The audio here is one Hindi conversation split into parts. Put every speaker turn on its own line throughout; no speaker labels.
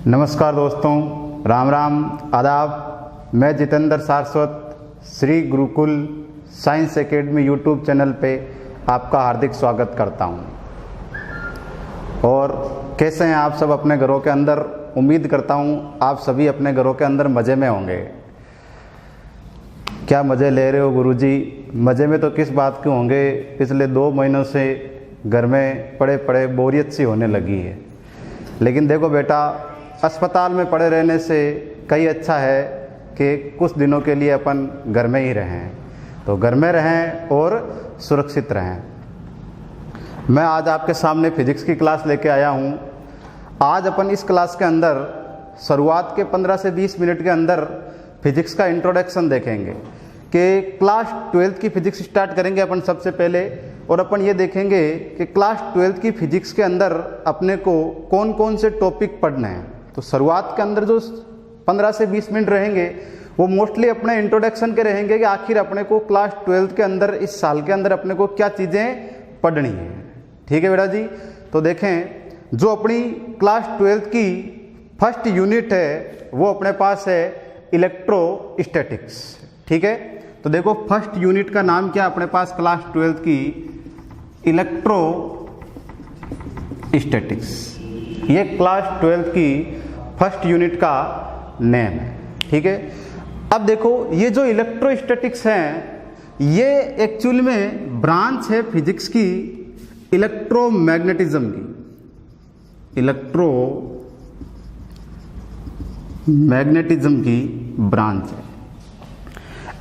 नमस्कार दोस्तों, राम राम, आदाब। मैं Jitendra Saraswat Shri Gurukul science academy YouTube channel पे आपका हार्दिक स्वागत करता हूं। और कैसे हैं आप सब अपने घरों के अंदर? उम्मीद करता हूं आप सभी अपने घरों के अंदर मज़े में होंगे। क्या मज़े ले रहे हो गुरुजी? मज़े में तो किस बात के होंगे, पिछले 2 महीनों से घर में पड़े पड़े बोरियत सी होने लगी है। लेकिन देखो बेटा, अस्पताल में पड़े रहने से कहीं अच्छा है कि कुछ दिनों के लिए अपन घर में ही रहें। तो घर में रहें और सुरक्षित रहें। मैं आज आपके सामने फिजिक्स की क्लास लेके आया हूँ। आज अपन इस क्लास के अंदर शुरुआत के 15 से 20 मिनट के अंदर फिजिक्स का इंट्रोडक्शन देखेंगे कि क्लास 12th की फिजिक्स स्टार्ट करेंगे अपन सबसे पहले। और अपन ये देखेंगे कि क्लास 12th की फिजिक्स के अंदर अपने को कौन कौन से टॉपिक पढ़ने हैं। तो शुरुआत के अंदर जो 15 से 20 मिनट रहेंगे वो मोस्टली अपने इंट्रोडक्शन के रहेंगे कि आखिर अपने को क्लास 12th के अंदर इस साल के अंदर अपने को क्या चीज़ें पढ़नी है। ठीक है बेटा जी? तो देखें, जो अपनी क्लास 12th की फर्स्ट यूनिट है वो अपने पास है इलेक्ट्रोस्टैटिक्स। ठीक है? तो देखो, फर्स्ट यूनिट का नाम क्या अपने पास क्लास 12th की? इलेक्ट्रोस्टैटिक्स। ये क्लास 12th की फर्स्ट यूनिट का नेम है। ठीक है? अब देखो, ये जो इलेक्ट्रोस्टैटिक्स हैं ये एक्चुअल में ब्रांच है फिजिक्स की इलेक्ट्रोमैग्नेटिज्म की। इलेक्ट्रोमैग्नेटिज्म की ब्रांच है।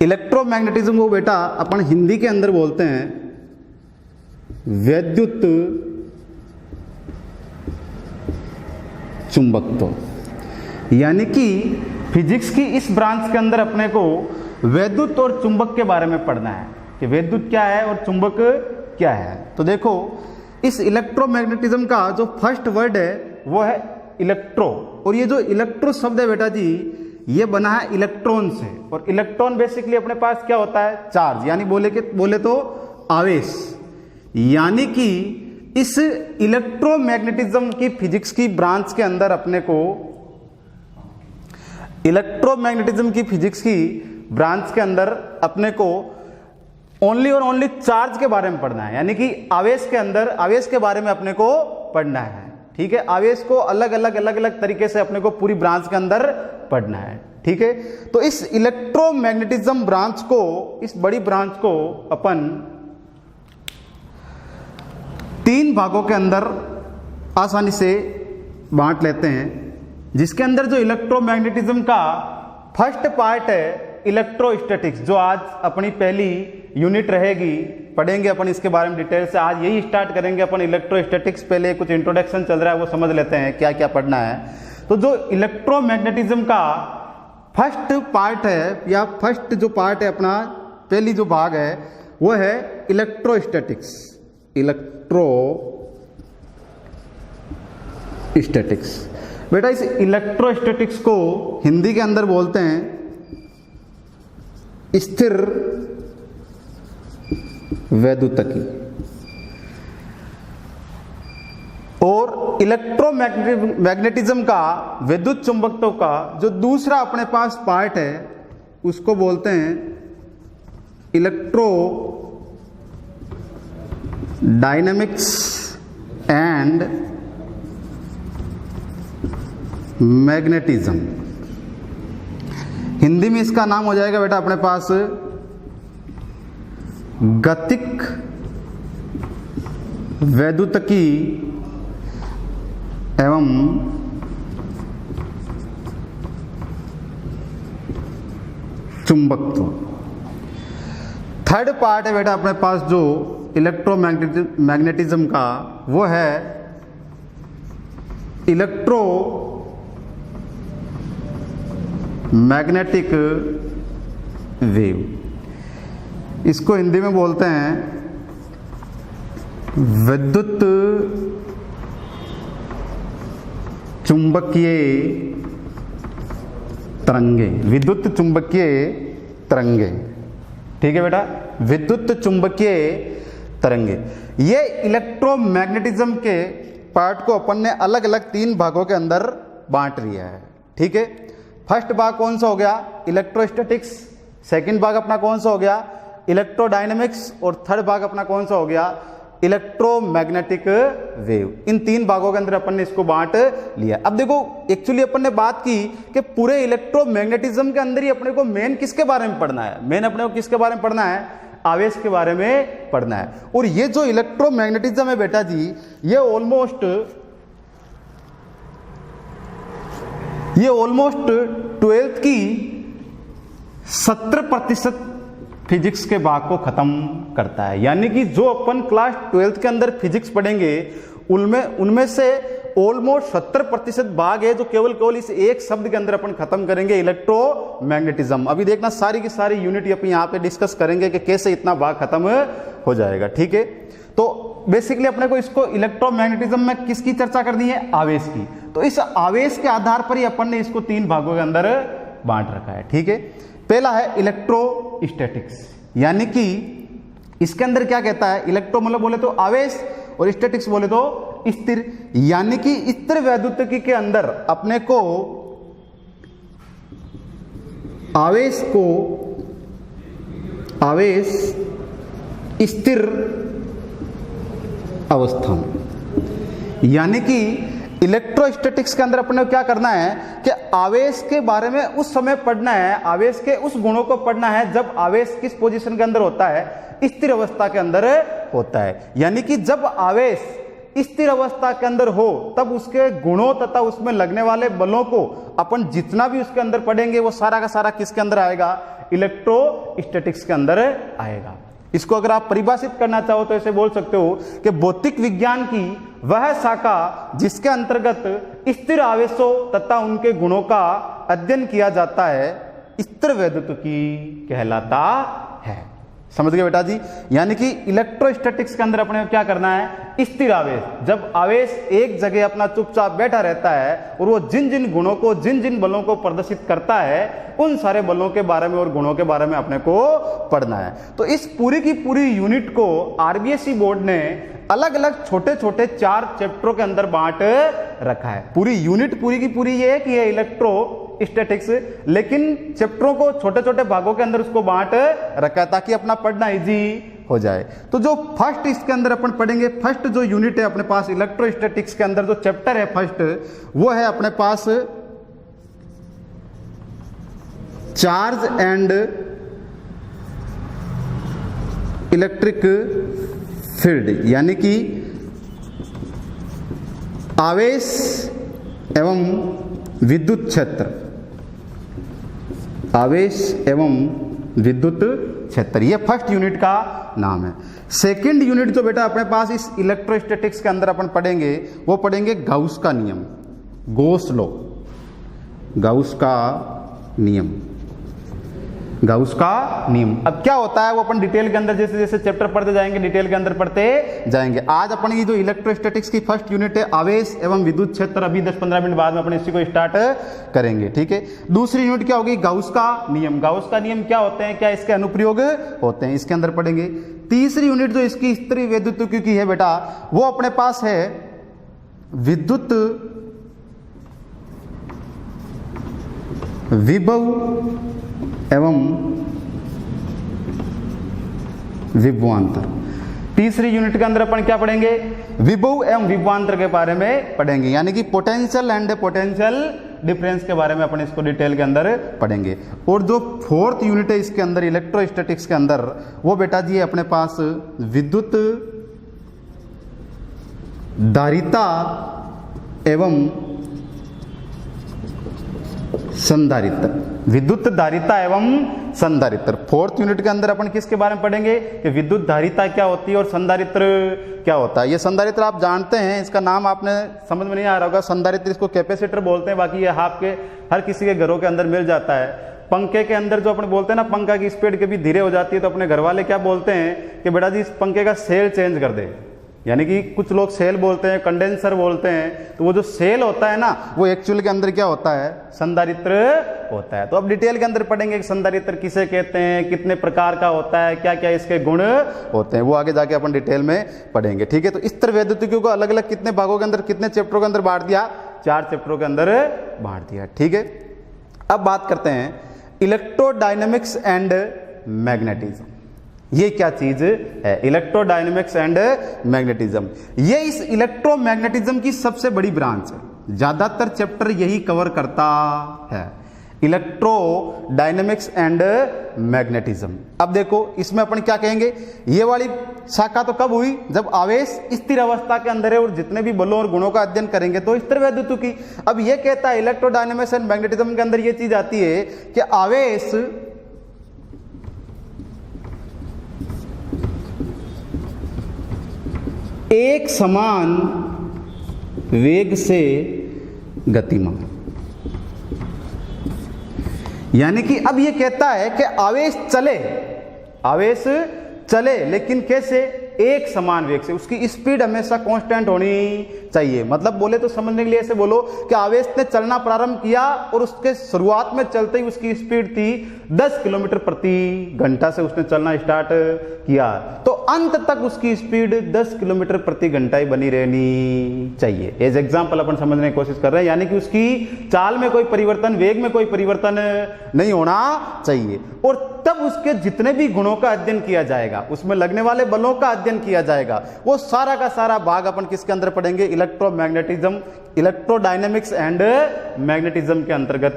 इलेक्ट्रोमैग्नेटिज्म को बेटा अपन हिंदी के अंदर बोलते हैं वैद्युत चुंबकत्व। यानी कि फिजिक्स की इस ब्रांच के अंदर अपने को वैद्युत और चुंबक के बारे में पढ़ना है कि वैद्युत क्या है और चुंबक क्या है। तो देखो, इस इलेक्ट्रोमैग्नेटिज्म का जो फर्स्ट वर्ड है वो है इलेक्ट्रो। और ये जो इलेक्ट्रो शब्द है बेटा जी, ये बना है इलेक्ट्रॉन से। और इलेक्ट्रॉन बेसिकली अपने पास क्या होता है? चार्ज, यानी बोले तो आवेश। यानी कि इस इलेक्ट्रोमैग्नेटिज्म की फिजिक्स की ब्रांच के अंदर अपने को इलेक्ट्रोमैग्नेटिज्म की फिजिक्स की ब्रांच के अंदर अपने को ओनली और ओनली चार्ज के बारे में पढ़ना है। यानी कि आवेश के अंदर आवेश के बारे में अपने को पढ़ना है। ठीक है? आवेश को अलग अलग तरीके से अपने को पूरी ब्रांच के अंदर पढ़ना है। ठीक है? तो इस इलेक्ट्रोमैग्नेटिज्म ब्रांच को, इस बड़ी ब्रांच को अपन 3 भागों के अंदर आसानी से बांट लेते हैं। जिसके अंदर जो इलेक्ट्रोमैग्नेटिज्म का फर्स्ट पार्ट है इलेक्ट्रोस्टैटिक्स, जो आज अपनी पहली यूनिट रहेगी। पढ़ेंगे अपन इसके बारे में डिटेल से। आज यही स्टार्ट करेंगे अपन इलेक्ट्रोस्टैटिक्स। पहले कुछ इंट्रोडक्शन चल रहा है वो समझ लेते हैं क्या क्या पढ़ना है। तो जो इलेक्ट्रोमैग्नेटिज्म का फर्स्ट पार्ट है या फर्स्ट जो पार्ट है अपना, पहली जो भाग है वो है इलेक्ट्रोस्टैटिक्स। इलेक्ट्रोस्टैटिक्स बेटा, इस इलेक्ट्रोस्टैटिक्स को हिंदी के अंदर बोलते हैं स्थिर वैद्युतिकी। और इलेक्ट्रोमैग्नेटिज्म का, विद्युत चुंबकत्व का जो दूसरा अपने पास पार्ट है उसको बोलते हैं electro dynamics and magnetism. Hindi में इसका नाम हो जाएगा बेटा अपने पास गतिक वैद्युतिकी एवं चुंबकत्व। थर्ड पार्ट है बेटा अपने पास जो इलेक्ट्रोमैग्नेटिज्म का, वो है इलेक्ट्रो मैग्नेटिक वेव। इसको हिंदी में बोलते हैं विद्युत चुंबकीय तरंगे। विद्युत चुंबकीय तरंगे। ठीक है बेटा? विद्युत चुंबकीय तरंगे। ये इलेक्ट्रोमैग्नेटिज्म के पार्ट को अपन ने अलग अलग 3 भागों के अंदर बांट लिया है। ठीक है, फर्स्ट भाग कौन सा हो गया, इलेक्ट्रोस्टैटिक्स, सेकंड भाग अपना कौन सा हो गया, इलेक्ट्रोडायनेमिक्स, और थर्ड भाग अपना कौन सा हो गया, इलेक्ट्रोमैग्नेटिक वेव। इन तीन भागों के अंदर अपन ने इसको बांट लिया। अब देखो एक्चुअली अपन ने बात की कि पूरे इलेक्ट्रोमैग्नेटिज्म के अंदर ही अपने को मेन किसके बारे में पढ़ना है, मेन अपने को किसके बारे में पढ़ना है, आवेश के बारे में पढ़ना है। और ये जो इलेक्ट्रोमैग्नेटिज्म है बेटा जी, ये ऑलमोस्ट 12th की 70% फिजिक्स के भाग को खत्म करता है। यानी कि जो अपन क्लास 12th के अंदर फिजिक्स पढ़ेंगे उनमें से ऑलमोस्ट 70% भाग है जो केवल इस एक शब्द के अंदर अपन खत्म करेंगे, इलेक्ट्रोमैग्नेटिज्म। अभी देखना सारी की सारी यूनिट अपन यहाँ पे डिस्कस करेंगे कि कैसे इतना भाग खत्म हो जाएगा। ठीक है, तो बेसिकली अपने को इसको इलेक्ट्रोमैग्नेटिज्म में किसकी चर्चा करनी है, आवेश की। तो इस आवेश के आधार पर ही अपन ने इसको तीन भागों के अंदर बांट रखा है। ठीक है, पहला है इलेक्ट्रोस्टैटिक्स, यानी कि इसके अंदर क्या कहता है, इलेक्ट्रो मतलब बोले तो आवेश और स्टैटिक्स बोले तो स्थिर, यानी कि स्थिर वैद्युतिकी के अंदर अपने को आवेश स्थिर अवस्था में, यानी कि इलेक्ट्रोस्टैटिक्स के अंदर अपने को क्या करना है कि आवेश के बारे में उस समय पढ़ना है, आवेश के उस गुणों को पढ़ना है जब आवेश किस पोजीशन के अंदर होता है, स्थिर अवस्था के अंदर होता है। यानी कि जब आवेश स्थिर अवस्था के अंदर हो तब उसके गुणों तथा उसमें लगने वाले बलों को अपन जितना भी उसके अंदर पढ़ेंगे वो सारा का सारा किसके अंदर आएगा, इलेक्ट्रोस्टैटिक्स के अंदर आएगा। इसको अगर आप परिभाषित करना चाहो तो ऐसे बोल सकते हो कि भौतिक विज्ञान की वह शाखा जिसके अंतर्गत स्थिर आवेशों तथा उनके गुणों का अध्ययन किया जाता है, स्थिर वैद्युतिकी कहलाता है। समझ गए बेटा जी, यानी कि इलेक्ट्रोस्टैटिक्स के अंदर अपने को क्या करना है, स्थिर आवेश, जब आवेश एक जगह अपना चुपचाप बैठा रहता है और वो जिन जिन गुणों को, जिन जिन बलों को प्रदर्शित करता है, उन सारे बलों के बारे में और गुणों के बारे में अपने को पढ़ना है। तो इस पूरी की पूरी यूनिट को आरबीएसई बोर्ड ने अलग अलग छोटे छोटे 4 चैप्टरों के अंदर बांट रखा है। पूरी यूनिट पूरी की पूरी ये है कि ये इलेक्ट्रोस्टैटिक्स, लेकिन चैप्टरों को छोटे छोटे भागों के अंदर उसको बांट रखा है ताकि अपना पढ़ना इजी हो जाए। तो जो फर्स्ट इसके अंदर अपन पढ़ेंगे, फर्स्ट जो यूनिट है अपने पास इलेक्ट्रोस्टैटिक्स के अंदर जो चैप्टर है फर्स्ट, वो है अपने पास चार्ज एंड इलेक्ट्रिक फील्ड, यानी कि आवेश एवं विद्युत क्षेत्र, आवेश एवं विद्युत क्षेत्र, ये फर्स्ट यूनिट का नाम है। सेकंड यूनिट जो बेटा अपने पास इस इलेक्ट्रोस्टैटिक्स के अंदर अपन पढ़ेंगे, वो पढ़ेंगे गाउस का नियम, गोस लॉ, गाउस का नियम, गाउस का नियम। अब क्या होता है वो अपन डिटेल के अंदर जैसे जैसे चैप्टर पढ़ते जाएंगे डिटेल के अंदर पढ़ते जाएंगे। आज अपन की जो इलेक्ट्रोस्टैटिक्स की फर्स्ट यूनिट है आवेश एवं विद्युत क्षेत्र, अभी 10-15 मिनट बाद में अपन इसी को स्टार्ट करेंगे। ठीक है, दूसरी यूनिट क्या होगी, गाउस का नियम। गाउस का नियम क्या होते हैं, क्या इसके अनुप्रयोग होते हैं, इसके अंदर पढ़ेंगे। तीसरी यूनिट जो इसकी स्थिर वैद्युतिकी की है बेटा, वो अपने पास है विद्युत विभव एवं विभवांतर। तीसरी यूनिट के अंदर अपन क्या पढ़ेंगे, विभव एवं विभवांतर के बारे में पढ़ेंगे, यानी कि पोटेंशियल एंड पोटेंशियल डिफरेंस के बारे में अपन इसको डिटेल के अंदर पढ़ेंगे। और जो फोर्थ यूनिट है इसके अंदर इलेक्ट्रोस्टैटिक्स के अंदर, वो बेटा जी अपने पास विद्युत धारिता एवं संधारित्र, विद्युत धारिता एवं संधारित्र। फोर्थ यूनिट के अंदर अपन किसके बारे में पढ़ेंगे कि विद्युत धारिता क्या होती है और संधारित्र क्या होता है। ये संधारित्र आप जानते हैं, इसका नाम आपने समझ में नहीं आ रहा होगा, संधारित्र इसको कैपेसिटर बोलते हैं, बाकी ये आपके हर किसी के घरों के अंदर मिल जाता है। पंखे के अंदर जो अपन बोलते हैं ना, पंखा की स्पीड कभी धीरे हो जाती है तो अपने घर वाले क्या बोलते हैं कि बेटा जी इस पंखे का सेल चेंज कर दे, यानी कि कुछ लोग सेल बोलते हैं, कंडेंसर बोलते हैं। तो वो जो सेल होता है ना, वो एक्चुअल के अंदर क्या होता है, संधारित्र होता है। तो अब डिटेल के अंदर पढ़ेंगे कि संधारित्र किसे कहते हैं, कितने प्रकार का होता है, क्या क्या इसके गुण होते हैं, वो आगे जाके अपन डिटेल में पढ़ेंगे। ठीक है, तो स्थिर वैद्युतिकी को अलग अलग कितने भागों के अंदर, कितने चैप्टरों के अंदर बांट दिया, 4 चैप्टरों के अंदर बांट दिया। ठीक है, अब बात करते हैं इलेक्ट्रोडायनेमिक्स एंड मैग्नेटिज्म। ये क्या चीज है? Electrodynamics and magnetism. ये इस इलेक्ट्रोमैग्नेटिज्म की सबसे बड़ी ब्रांच है, ज्यादातर चैप्टर यही कवर करता है, इलेक्ट्रोडायनेमिक्स एंड मैग्नेटिज्म। अब देखो इसमें अपन क्या कहेंगे, ये वाली शाखा तो कब हुई? जब आवेश स्थिर अवस्था के अंदर है और जितने भी बलों और गुणों का अध्ययन करेंगे तो स्थिर वैद्युत की। अब ये कहता है इलेक्ट्रोडायनेमिक्स एंड मैग्नेटिज्म के अंदर ये चीज आती है कि आवेश एक समान वेग से गतिमान, यानी कि अब ये कहता है कि आवेश चले लेकिन कैसे? एक समान वेग से, उसकी स्पीड हमेशा कांस्टेंट होनी चाहिए। मतलब बोले तो समझने के लिए ऐसे बोलो कि आवेश ने चलना प्रारंभ किया और उसके शुरुआत में चलते ही उसकी स्पीड थी 10 किलोमीटर प्रति घंटा से उसने चलना स्टार्ट किया, तो अंत तक उसकी स्पीड 10 किलोमीटर प्रति घंटा ही बनी रहनी चाहिए। एज एग्जाम्पल अपन समझने की कोशिश कर रहे हैं, यानी कि उसकी चाल में कोई परिवर्तन, वेग में कोई परिवर्तन नहीं होना चाहिए। और तब उसके जितने भी गुणों का अध्ययन किया जाएगा, उसमें लगने वाले बलों का अध्ययन किया जाएगा, वो सारा का सारा भाग अपन किसके अंदर पढ़ेंगे? इलेक्ट्रोमैग्नेटिज्म, इलेक्ट्रोडायनेमिक्स एंड मैग्नेटिज्म के अंतर्गत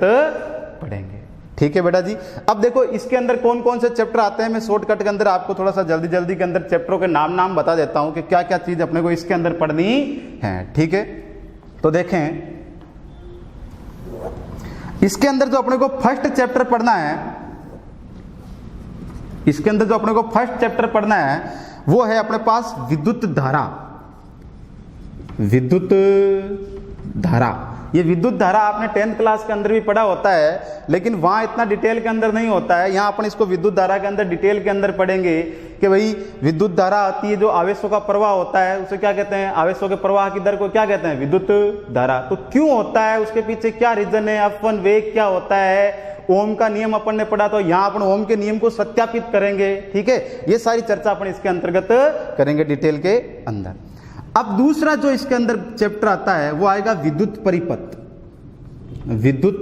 पढ़ेंगे। ठीक है बेटा जी। अब देखो इसके अंदर कौन कौन से चैप्टर आते हैं, मैं शॉर्टकट के अंदर आपको थोड़ा सा जल्दी जल्दी के अंदर चैप्टरों के नाम बता देता हूं कि क्या क्या चीज अपने को इसके अंदर पढ़नी है। ठीक है, तो देखें इसके अंदर जो अपने को फर्स्ट चैप्टर पढ़ना है, इसके अंदर जो अपने को फर्स्ट चैप्टर पढ़ना है वो है अपने पास विद्युत धारा। विद्युत धारा, ये विद्युत धारा आपने 10th क्लास के अंदर भी पढ़ा होता है, लेकिन वहां इतना डिटेल के अंदर नहीं होता है। यहां अपन इसको विद्युत धारा के अंदर डिटेल के अंदर पढ़ेंगे कि भाई विद्युत धारा आती है, जो आवेशों का प्रवाह होता है उसे क्या कहते हैं? आवेशों के प्रवाह की दर को क्या कहते हैं? विद्युत धारा। तो क्यों होता है, उसके पीछे क्या रीजन है, अपवन वेग क्या होता है, ओम का नियम अपन ने पढ़ा, तो यहां अपन ओम के नियम को सत्यापित करेंगे। ठीक है, ये सारी चर्चा अपन इसके अंतर्गत करेंगे डिटेल के अंदर। अब दूसरा जो इसके अंदर चैप्टर आता है वो आएगा विद्युत परिपथ। विद्युत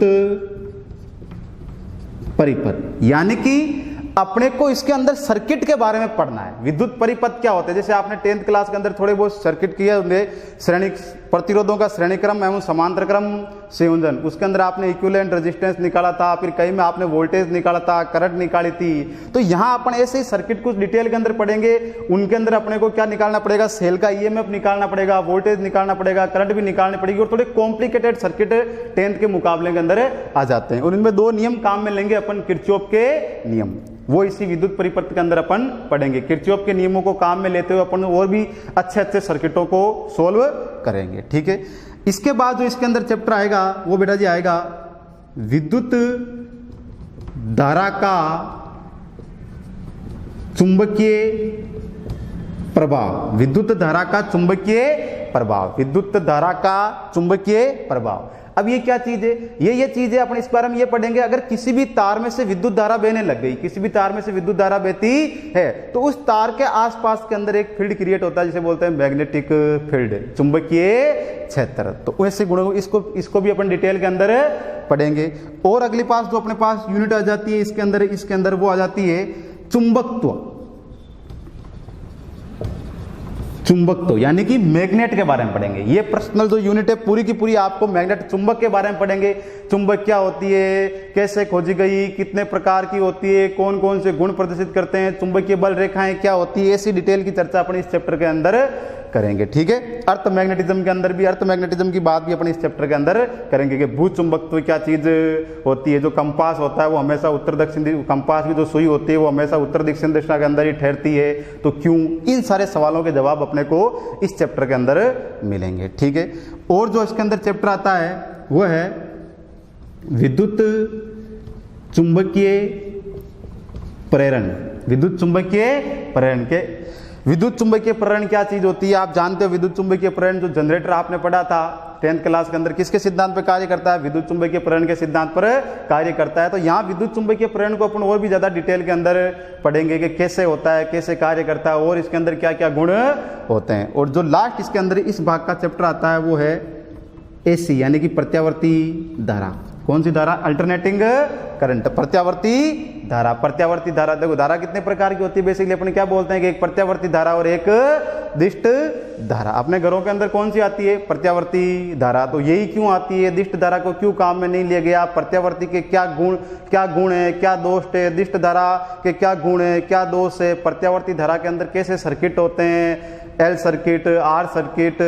परिपथ यानी कि अपने को इसके अंदर सर्किट के बारे में पढ़ना है। विद्युत परिपथ क्या होते हैं? जैसे आपने 10th क्लास के अंदर थोड़े बहुत सर्किट किए होंगे, श्रेणी प्रतिरोधों का श्रेणी क्रम एवं समांतर क्रम संयोजन, उसके अंदर आपने इक्विवेलेंट रेजिस्टेंस निकाला था, फिर कई में आपने वोल्टेज निकाला था, करंट निकाली थी। तो यहां अपन ऐसे ही सर्किट कुछ डिटेल के अंदर पढ़ेंगे। उनके अंदर अपने को क्या निकालना पड़ेगा? सेल का ईएमएफ निकालना पड़ेगा, वोल्टेज निकालना पड़ेगा, करंट भी निकालनी पड़ेगी, और थोड़े कॉम्प्लिकेटेड सर्किट 10th के मुकाबले के अंदर आ जाते हैं। और इनमें 2 नियम काम में लेंगे अपन, किरचॉफ के नियम, वो इसी विद्युत परिपथ के अंदर अपन पढ़ेंगे। किरचॉफ के नियमों को काम में लेते हुए अपन और भी अच्छे सर्किटों को सोल्व करेंगे। ठीक है, इसके बाद जो इसके अंदर चैप्टर आएगा वो बेटा जी आएगा विद्युत धारा का चुंबकीय प्रभाव। विद्युत धारा का चुंबकीय प्रभाव, विद्युत धारा का चुंबकीय प्रभाव। अब ये क्या चीज है? ये चीज है, अपन इस बारे में ये पढ़ेंगे। अगर किसी भी तार में से विद्युत धारा बहने लग गई, किसी भी तार में से विद्युत धारा बहती है, तो उस तार के आसपास के अंदर एक फील्ड क्रिएट होता है जिसे बोलते हैं मैग्नेटिक फील्ड, चुंबकीय क्षेत्र। तो वैसे गुणों इसको भी अपन डिटेल के अंदर पढ़ेंगे। और अगले पास जो अपने पास यूनिट आ जाती है इसके अंदर वो आ जाती है चुंबकत्व। चुंबकत्व यानी कि मैग्नेट के बारे में पढ़ेंगे। ये पर्सनल जो यूनिट है पूरी की पूरी आपको मैग्नेट, चुंबक के बारे में पढ़ेंगे। चुंबक क्या होती है, कैसे खोजी गई, कितने प्रकार की होती है, कौन कौन से गुण प्रदर्शित करते हैं, चुंबकीय बल रेखाएं क्या होती है, ऐसी डिटेल की चर्चा अपन इस चैप्टर के अंदर करेंगे। ठीक है, अर्थ मैग्नेटिज्म के अंदर भी, अर्थ मैग्नेटिज्म की बात भी अपन इस चैप्टर के अंदर करेंगे कि भू चुंबकत्व क्या चीज होती है। जो कंपास होता है वो हमेशा उत्तर दक्षिण, कंपास की जो सुई होती है वो हमेशा उत्तर दक्षिण दिशा के अंदर ही ठहरती है, तो क्यों? इन सारे सवालों के जवाब अपने को इस चैप्टर के अंदर मिलेंगे। ठीक है, और जो इसके अंदर चैप्टर आता है वो है विद्युत चुंबकीय प्रेरण। विद्युत चुंबकीय प्रेरण के, विद्युत चुंबकीय प्रेरण क्या चीज होती है? आप जानते हो विद्युत चुंबकीय प्रेरण जो जनरेटर आपने पढ़ा था 10th क्लास के अंदर, किसके सिद्धांत पर कार्य करता है? विद्युत चुंबकीय प्रेरण के सिद्धांत पर कार्य करता है। तो यहाँ विद्युत चुंबकीय प्रेरण को अपन और भी ज्यादा डिटेल के अंदर पढ़ेंगे कि कैसे होता है, कैसे कार्य करता है, और इसके अंदर क्या क्या गुण होते हैं। और जो लास्ट इसके अंदर इस भाग का चैप्टर आता है वो है AC यानी कि प्रत्यावर्ती धारा। कौन सी धारा? अल्टरनेटिंग करंट, प्रत्यावर्ती धारा। प्रत्यावर्ती धारा, देखो धारा कितने प्रकार की होती है बेसिकली अपन क्या बोलते हैं कि एक प्रत्यावर्ती धारा और एक दिष्ट धारा। अपने घरों के अंदर कौन सी आती है? प्रत्यावर्ती धारा। तो यही क्यों आती है? दिष्ट धारा को क्यों काम में नहीं लिया गया? प्रत्यावर्ती के क्या गुण है, क्या दोष है? दिष्ट धारा के क्या गुण है, क्या दोष है? प्रत्यावर्ती धारा के अंदर कैसे सर्किट होते हैं? L circuit, R circuit,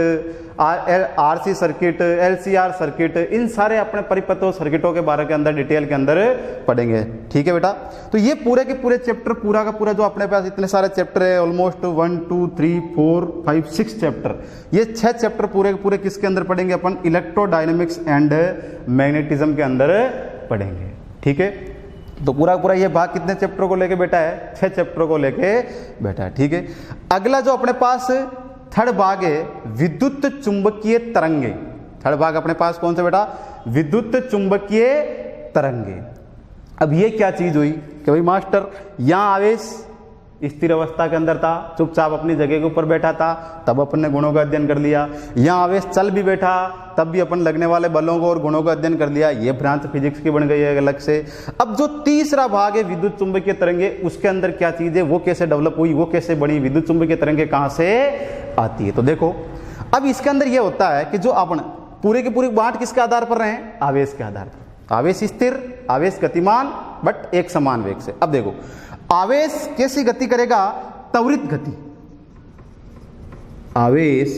RC circuit, LCR circuit, इन सारे अपने परिपथों सर्किटों के बारे के अंदर डिटेल के अंदर पढ़ेंगे। ठीक है बेटा, तो ये पूरे के पूरे चैप्टर, पूरा का पूरा जो अपने पास इतने सारे चैप्टर है, ऑलमोस्ट 1 2 3 4 5 6 चैप्टर, ये 6 चैप्टर पूरे के पूरे किसके अंदर पढ़ेंगे अपन? इलेक्ट्रोडायनेमिक्स एंड मैग्नेटिज्म के अंदर पढ़ेंगे। ठीक है, तो पूरा पूरा ये भाग कितने चैप्टरों को लेके बेटा है? 6 चैप्टरों को लेके बेटा है। ठीक है, अगला जो अपने पास थर्ड भाग है विद्युत चुंबकीय तरंगे। थर्ड भाग अपने पास कौन सा बेटा? विद्युत चुंबकीय तरंगे। अब ये क्या चीज हुई कि भाई मास्टर यहाँ आवेश स्थिर अवस्था के अंदर था, चुपचाप अपनी जगह के ऊपर बैठा था, तब अपन ने गुणों का अध्ययन कर लिया। यहाँ आवेश चल भी बैठा, तब भी अपन लगने वाले बलों को और गुणों का अध्ययन कर लिया। ये ब्रांच फिजिक्स की बन गई है अलग से। अब जो तीसरा भाग है विद्युत चुंबकीय तरंगे, उसके अंदर क्या चीज है, वो कैसे डेवलप हुई, वो कैसे बनी, विद्युत चुंबकीय तरंगे कहाँ से आती है? तो देखो अब इसके अंदर ये होता है कि जो अपन पूरे की पूरी बात किसके आधार पर रहे हैं? आवेश के आधार पर। आवेश स्थिर, आवेश गतिमान, बट एक समान वेग से। अब देखो आवेश कैसी गति करेगा? त्वरित गति। आवेश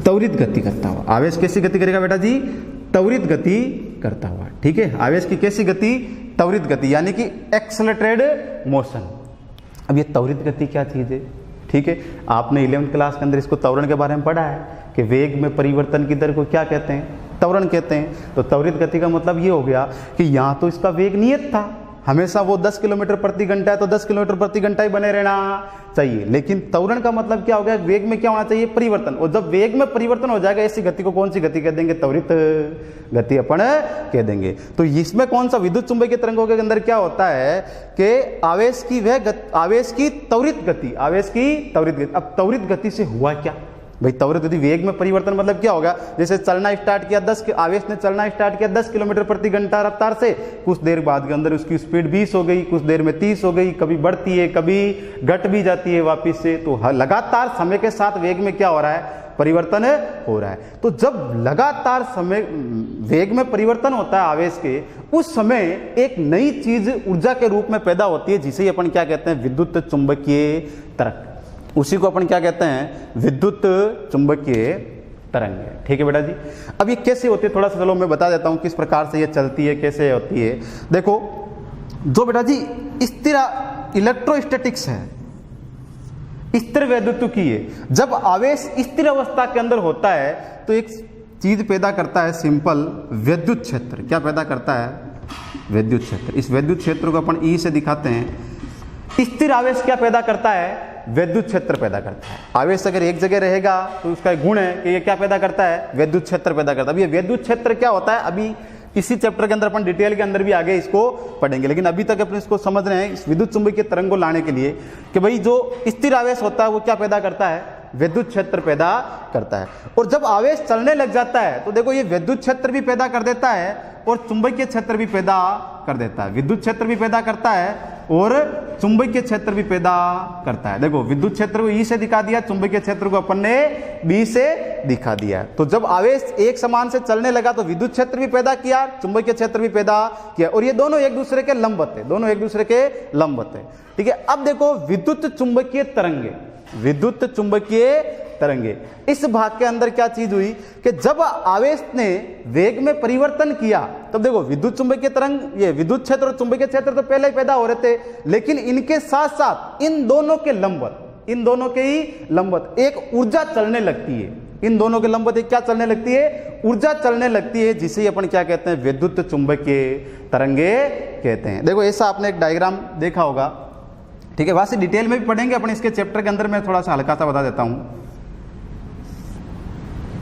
त्वरित गति करता हुआ। आवेश कैसी गति करेगा बेटा जी? त्वरित गति करता हुआ। ठीक है, आवेश की कैसी गति? त्वरित गति, यानी कि एक्सेलरेटेड मोशन। अब ये त्वरित गति क्या चीज है? ठीक है, आपने 11वीं क्लास के अंदर इसको त्वरण के बारे में पढ़ा है कि वेग में परिवर्तन की दर को क्या कहते हैं? त्वरण कहते हैं। तो त्वरित गति का मतलब ये हो गया कि यहाँ तो इसका वेग नियत था, हमेशा वो 10 किलोमीटर प्रति घंटा है तो 10 किलोमीटर प्रति घंटा ही बने रहना चाहिए। लेकिन त्वरण का मतलब क्या हो गया? वेग में क्या होना चाहिए? परिवर्तन। और जब वेग में परिवर्तन हो जाएगा, ऐसी गति को कौन सी गति कह देंगे? त्वरित गति अपन कह देंगे। तो इसमें कौन सा विद्युत चुंबकीय तरंगों के अंदर क्या होता है कि आवेश की त्वरित गति, आवेश की त्वरित गति। अब त्वरित गति से हुआ क्या भाई? त्वरित गति, वेग में परिवर्तन मतलब क्या होगा? जैसे चलना स्टार्ट किया, आवेश ने चलना स्टार्ट किया 10 किलोमीटर प्रति घंटा रफ्तार से, कुछ देर बाद के अंदर उसकी स्पीड 20 हो गई, कुछ देर में 30 हो गई, कभी बढ़ती है, कभी घट भी जाती है वापिस से। तो लगातार समय के साथ वेग में क्या हो रहा है? परिवर्तन हो रहा है। तो जब लगातार समय वेग में परिवर्तन होता है आवेश के, उस समय एक नई चीज ऊर्जा के रूप में पैदा होती है, जिसे अपन क्या कहते हैं? विद्युत चुंबकीय तरंग। उसी को अपन क्या कहते हैं? विद्युत चुंबकीय तरंग। ठीक है बेटा जी, अब ये कैसे होती है थोड़ा सा चलो मैं बता देता हूं किस प्रकार से ये चलती है, कैसे होती है। देखो जो बेटा जी स्थिर इलेक्ट्रोस्टैटिक्स है, स्थिर वैद्युत की है। जब आवेश स्थिर अवस्था के अंदर होता है तो एक चीज पैदा करता है, सिंपल विद्युत क्षेत्र। क्या पैदा करता है? विद्युत क्षेत्र। इस विद्युत क्षेत्र को अपन ई से दिखाते हैं। स्थिर आवेश क्या पैदा करता है? विद्युत क्षेत्र पैदा करता है। आवेश अगर एक जगह रहेगा तो उसका एक गुण है कि ये क्या पैदा करता है? विद्युत क्षेत्र पैदा करता है। अब ये विद्युत क्षेत्र क्या होता है? अभी इसी चैप्टर के अंदर अपन डिटेल के अंदर भी आगे इसको पढ़ेंगे, लेकिन अभी तक अपन इसको समझ रहे हैं इस विद्युत चुंबकीय तरंग को लाने के लिए कि भाई जो स्थिर आवेश होता है वो क्या पैदा करता है? विद्युत क्षेत्र पैदा करता है। और जब आवेश चलने लग जाता है तो देखो ये विद्युत क्षेत्र भी पैदा कर देता है और चुंबकीय क्षेत्र भी पैदा कर देता है। विद्युत क्षेत्र भी पैदा करता है और चुंबकीय क्षेत्र भी पैदा करता है। देखो विद्युत क्षेत्र को ई से दिखा दिया, चुंबकीय क्षेत्र को अपन ने बी से दिखा दिया। तो जब आवेश एक समान से चलने लगा तो विद्युत क्षेत्र भी पैदा किया, चुंबकीय क्षेत्र भी पैदा किया, और ये दोनों एक दूसरे के लंबवत है, दोनों एक दूसरे के लंबवत है। ठीक है, अब देखो विद्युत चुंबकीय तरंगे, विद्युत चुंबकीय तरंगे, इस भाग के अंदर क्या चीज हुई कि जब आवेश ने वेग में परिवर्तन किया तब देखो विद्युत चुंबकीय तरंग, ये विद्युत क्षेत्र और चुंबकीय क्षेत्र तो पहले ही पैदा हो रहे थे, लेकिन इनके साथ साथ इन दोनों के लंबवत, इन दोनों के ही लंबवत एक ऊर्जा चलने लगती है। इन दोनों के लंबवत एक क्या चलने लगती है? ऊर्जा चलने लगती है, जिसे अपन क्या कहते हैं? विद्युत चुंबकीय तरंगे कहते हैं। देखो ऐसा आपने एक डायग्राम देखा होगा, ठीक है, वहां से डिटेल में भी पढ़ेंगे अपन इसके चैप्टर के अंदर। मैं थोड़ा सा हल्का सा बता देता हूं।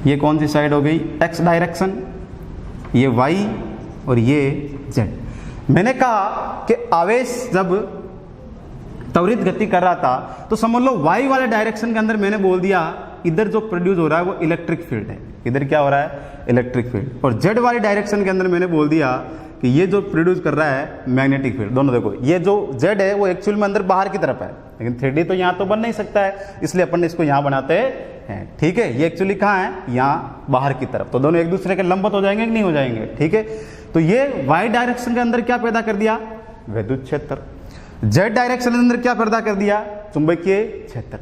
ये कौन सी साइड हो गई? एक्स डायरेक्शन, ये वाई और ये जेड। मैंने कहा कि आवेश जब त्वरित गति कर रहा था तो समझ लो वाई वाले डायरेक्शन के अंदर मैंने बोल दिया इधर जो प्रोड्यूस हो रहा है वो इलेक्ट्रिक फील्ड है, इधर क्या हो रहा है, इलेक्ट्रिक फील्ड। और जेड वाली डायरेक्शन के अंदर मैंने बोल दिया कि ये जो प्रोड्यूस कर रहा है मैग्नेटिक फील्ड। दोनों देखो, ये जो जेड है वो एक्चुअल में अंदर बाहर की तरफ है, लेकिन 3D तो यहाँ तो बन नहीं सकता है, इसलिए अपन इसको यहाँ बनाते हैं। ठीक है, ये एक्चुअली कहाँ है, यहाँ बाहर की तरफ, तो दोनों एक दूसरे के लंबवत हो जाएंगे कि नहीं हो जाएंगे। ठीक है, तो ये वाई डायरेक्शन के अंदर क्या पैदा कर दिया, विद्युत क्षेत्र। जेड डायरेक्शन के अंदर क्या पैदा कर दिया, चुंबकीय क्षेत्र।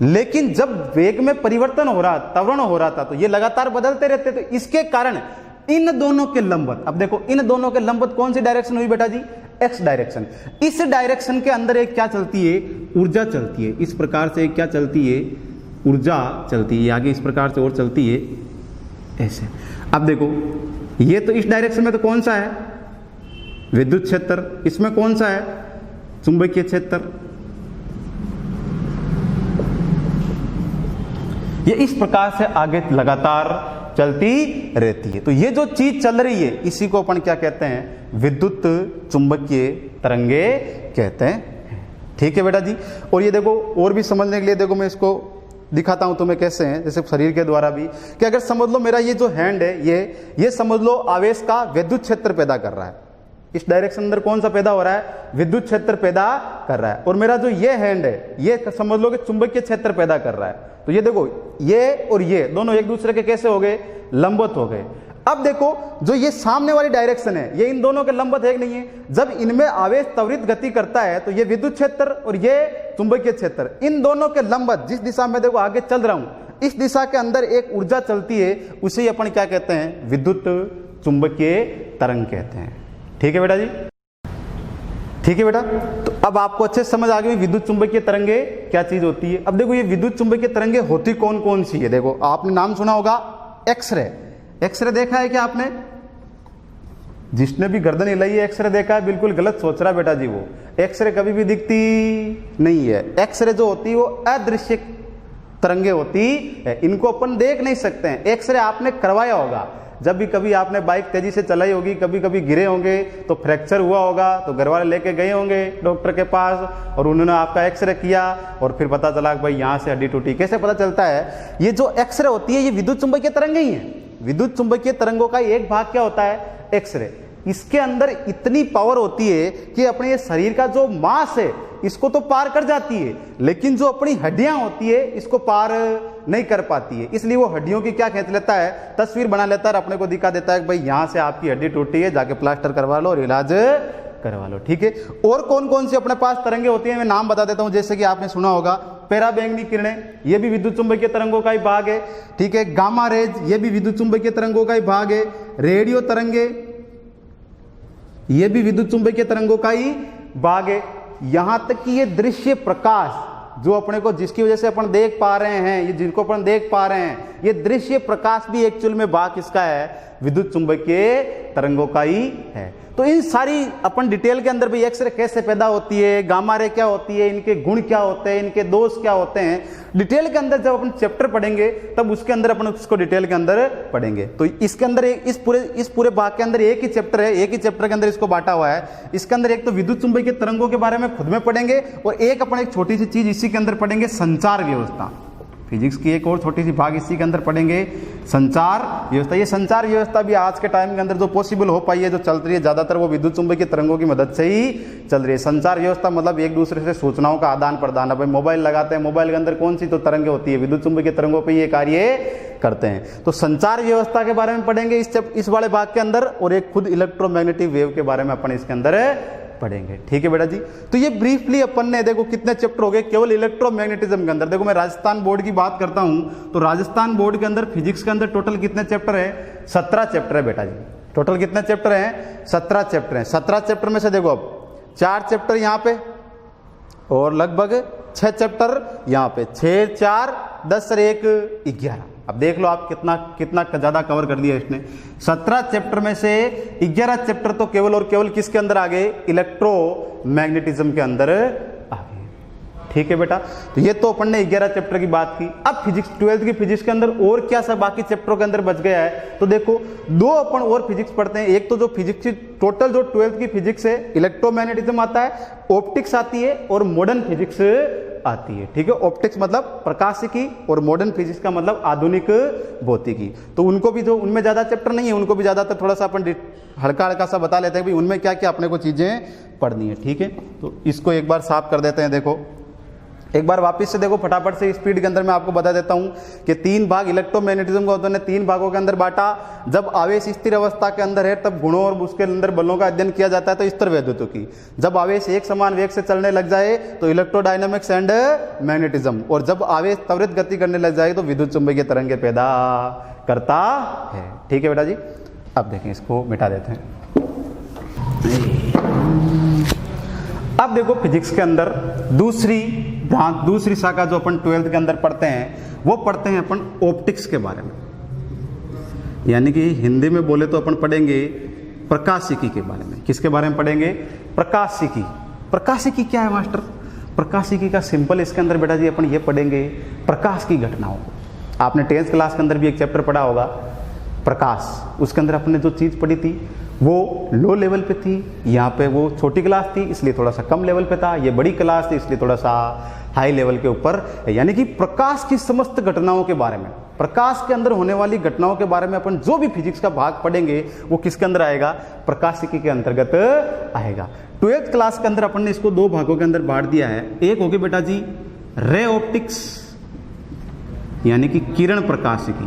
लेकिन जब वेग में परिवर्तन हो रहा, त्वरण हो रहा था, तो ये लगातार बदलते रहते, तो इसके कारण इन दोनों के लंबवत, अब देखो इन दोनों के लंबवत कौन सी डायरेक्शन हुई बेटा जी, एक्स डायरेक्शन। इस डायरेक्शन के अंदर एक क्या चलती है, ऊर्जा चलती है। इस प्रकार से एक क्या चलती है, ऊर्जा चलती है, आगे इस प्रकार से और चलती है ऐसे। अब देखो ये तो इस डायरेक्शन में तो कौन सा है, विद्युत क्षेत्र, इसमें कौन सा है, चुंबकीय क्षेत्र। ये इस प्रकार से आगे लगातार चलती रहती है। तो ये जो चीज चल रही है इसी को अपन क्या कहते हैं, विद्युत चुंबकीय तरंगे कहते हैं। ठीक है बेटा जी। और ये देखो और भी समझने के लिए देखो मैं इसको दिखाता हूं तुम्हें कैसे है, जैसे शरीर के द्वारा भी, कि अगर समझ लो मेरा ये जो हैंड है, ये समझ लो आवेश का विद्युत क्षेत्र पैदा कर रहा है। इस डायरेक्शन अंदर कौन सा पैदा हो रहा है, विद्युत क्षेत्र पैदा कर रहा है। और मेरा जो ये हैंड है ये समझ लो कि चुंबकीय क्षेत्र पैदा कर रहा है। तो ये देखो ये और ये दोनों एक दूसरे के कैसे हो गए, लंबवत हो गए। अब देखो जो ये सामने वाली डायरेक्शन है ये इन दोनों के लंबवत है कि नहीं है। जब इनमें आवेश त्वरित गति करता है तो ये विद्युत क्षेत्र और ये चुंबकीय क्षेत्र, इन दोनों के लंबवत जिस दिशा में देखो आगे चल रहा हूं, इस दिशा के अंदर एक ऊर्जा चलती है, उसे ही अपन क्या कहते हैं, विद्युत चुंबकीय तरंग कहते हैं। ठीक है बेटा जी, ठीक है बेटा। तो अब आपको अच्छे समझ आ गई विद्युत चुंबकीय तरंगे क्या चीज होती है। अब देखो ये विद्युत चुंबकीय तरंगे होती कौन कौन सी है। देखो आपने नाम सुना होगा एक्सरे, एक्सरे देखा है क्या आपने, जिसने भी गर्दन हिलाई है एक्सरे देखा है, बिल्कुल गलत सोच रहा बेटा जी, वो एक्सरे कभी भी दिखती नहीं है। एक्सरे जो होती है वो अदृश्य तरंगे होती है, इनको अपन देख नहीं सकते हैं। एक्सरे आपने करवाया होगा, जब भी कभी आपने बाइक तेजी से चलाई होगी, कभी कभी गिरे होंगे तो फ्रैक्चर हुआ होगा, तो घर वाले लेके गए होंगे डॉक्टर के पास और उन्होंने आपका एक्सरे किया और फिर पता चला कि भाई यहाँ से हड्डी टूटी। कैसे पता चलता है, ये जो एक्सरे होती है ये विद्युत चुंबकीय तरंगे ही है। विद्युत चुंबकीय तरंगों का एक भाग क्या होता है, एक्सरे। इसके अंदर इतनी पावर होती है कि अपने ये शरीर का जो मास है इसको तो पार कर जाती है, लेकिन जो अपनी हड्डियां होती है इसको पार नहीं कर पाती है। इसलिए वो हड्डियों की क्या खींच लेता है, तस्वीर बना लेता है और अपने को दिखा देता है कि भाई यहां से आपकी हड्डी टूटी है, जाके प्लास्टर करवा लो और इलाज करवा लो। ठीक है। और कौन कौन सी अपने पास तरंगे होती है मैं नाम बता देता हूं। जैसे कि आपने सुना होगा पराबैंगनी किरणें, ये भी विद्युत चुंबकीय तरंगों का ही भाग है। ठीक है। गामा रेज, ये भी विद्युत चुंबकीय तरंगों का ही भाग है। रेडियो तरंगे, ये भी विद्युत चुंबकीय तरंगों का ही भाग है। यहां तक कि ये दृश्य प्रकाश जो अपने को, जिसकी वजह से अपन देख पा रहे हैं, ये जिनको अपन देख पा रहे हैं, ये दृश्य प्रकाश भी एक्चुअल में भाग किसका है, विद्युत चुंबकीय तरंगों का ही है। तो इन सारी अपन डिटेल के अंदर भी एक्सरे कैसे पैदा होती है, गामा रे क्या होती है, इनके गुण क्या होते हैं, इनके दोष क्या होते हैं, डिटेल के अंदर जब अपन चैप्टर पढ़ेंगे तब उसके अंदर अपन उसको डिटेल के अंदर पढ़ेंगे। तो इसके अंदर इस पूरे भाग के अंदर एक ही चैप्टर है, एक ही चैप्टर के अंदर इसको बांटा हुआ है। इसके अंदर एक तो विद्युत चुंबकीय तरंगों के बारे में खुद में पढ़ेंगे और एक अपन एक छोटी सी चीज इसी के अंदर पढ़ेंगे, संचार व्यवस्था। फिजिक्स की एक और छोटी सी भाग इसी के अंदर पढ़ेंगे, संचार व्यवस्था। ये संचार व्यवस्था भी आज के टाइम के अंदर जो पॉसिबल हो पाई है, जो चल रही है, ज्यादातर वो विद्युत चुंबकीय तरंगों की मदद से ही चल रही है। संचार व्यवस्था मतलब एक दूसरे से सूचनाओं का आदान प्रदान। अब मोबाइल लगाते हैं, मोबाइल के अंदर कौन सी तो तरंगे होती है, विद्युत चुंबकीय तरंगों पर ये कार्य करते हैं। तो संचार व्यवस्था के बारे में पढ़ेंगे इस वाले भाग के अंदर, और एक खुद इलेक्ट्रोमैग्नेटिक वेव के बारे में अपन इसके अंदर पढ़ेंगे। ठीक है बेटा जी। तो ये ब्रीफली अपन ने देखो कितने चैप्टर हो गए केवल इलेक्ट्रोमैग्नेटिज्म के अंदर। देखो मैं राजस्थान बोर्ड की बात करता हूं तो राजस्थान बोर्ड के अंदर फिजिक्स के अंदर टोटल कितने चैप्टर है, 17 चैप्टर है बेटा जी। टोटल कितने चैप्टर हैं, 17 चैप्टर हैं। 17 चैप्टर में से देखो अब 4 चैप्टर यहां पे और लगभग 6 चैप्टर यहां पे, 6 4 10 और 1 11। अब देख लो आप कितना ज्यादा कवर कर दिया इसने। 17 चैप्टर में से 11 चैप्टर तो केवल और केवल किसके अंदर आ गए, इलेक्ट्रोमैग्नेटिज्म के अंदर आ गए। ठीक है बेटा। तो ये तो अपन ने 11 चैप्टर की बात की। अब फिजिक्स 12th की फिजिक्स के अंदर और क्या सब बाकी चैप्टरों के अंदर बच गया है, तो देखो 2 अपन और फिजिक्स पढ़ते हैं। एक तो जो फिजिक्स की टोटल जो 12th की फिजिक्स है, इलेक्ट्रोमैग्नेटिज्म आता है, ऑप्टिक्स आती है और मॉडर्न फिजिक्स आती है। ठीक है, ऑप्टिक्स मतलब प्रकाशिकी और मॉडर्न फिजिक्स का मतलब आधुनिक भौतिकी। तो उनको भी जो उनमें ज़्यादा चैप्टर नहीं है, उनको भी ज़्यादातर थोड़ा सा अपन हल्का हल्का सा बता लेते हैं कि उनमें क्या क्या अपने को चीज़ें पढ़नी है। ठीक है, तो इसको एक बार साफ कर देते हैं। देखो एक बार वापस से देखो फटाफट से स्पीड के अंदर मैं आपको बता देता हूं कि 3 भाग इलेक्ट्रोमैग्नेटिज्म को उन्होंने 3 भागों के अंदर बांटा। जब आवेश स्थिर अवस्था के अंदर है तब गुणों और उसके अंदर बलों का अध्ययन किया जाता है, तो स्थिर वैद्युतों की। जब आवेश एक समान वेग से चलने लग जाए तो इलेक्ट्रोडायनामिक्स एंड मैग्नेटिज्म, और जब आवेश त्वरित गति करने लग जाए तो विद्युत चुंबकीय तरंगें पैदा करता है। ठीक है बेटा जी, अब देखें इसको मिटा देते हैं। अब देखो फिजिक्स के अंदर दूसरी शाखा जो अपन 12th के अंदर पढ़ते हैं वो पढ़ते हैं अपन ऑप्टिक्स के बारे में, यानी कि हिंदी में बोले तो अपन पढ़ेंगे प्रकाशिकी के बारे में। किसके बारे में पढ़ेंगे? प्रकाशिकी। प्रकाशिकी क्या है मास्टर? प्रकाशिकी का सिंपल इसके अंदर बेटा जी अपन ये पढ़ेंगे प्रकाश की घटनाओं को। आपने 10th क्लास के अंदर भी एक चैप्टर पढ़ा होगा प्रकाश, उसके अंदर अपने जो चीज़ पढ़ी थी वो लो लेवल पे थी, यहाँ पे वो छोटी क्लास थी इसलिए थोड़ा सा कम लेवल पे था, ये बड़ी क्लास थी इसलिए थोड़ा सा हाई लेवल के ऊपर। यानी कि प्रकाश की समस्त घटनाओं के बारे में, प्रकाश के अंदर होने वाली घटनाओं के बारे में अपन जो भी फिजिक्स का भाग पढ़ेंगे वो किसके अंदर आएगा? प्रकाशिकी के अंतर्गत आएगा। 12th क्लास के अंदर अपन ने इसको 2 भागों के अंदर बांट दिया है। एक होगी बेटा जी रे ऑप्टिक्स, यानी कि किरण प्रकाशिकी।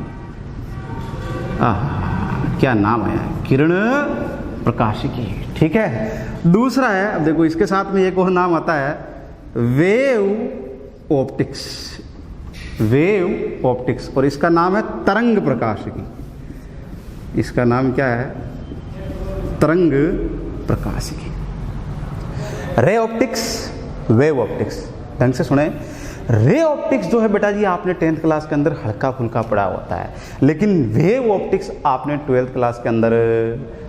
क्या नाम आया है, किरण प्रकाशिकी। ठीक है, दूसरा है, अब देखो इसके साथ में एक और नाम आता है वेव ऑप्टिक्स। वेव ऑप्टिक्स, और इसका नाम है तरंग प्रकाशिकी। इसका नाम क्या है? तरंग प्रकाशिकी। रे ऑप्टिक्स, वेव ऑप्टिक्स, ढंग से सुने। रे ऑप्टिक्स जो है बेटा जी आपने 10th क्लास के अंदर हल्का फुल्का पढ़ा होता है, लेकिन वेव ऑप्टिक्स आपने 12th क्लास के अंदर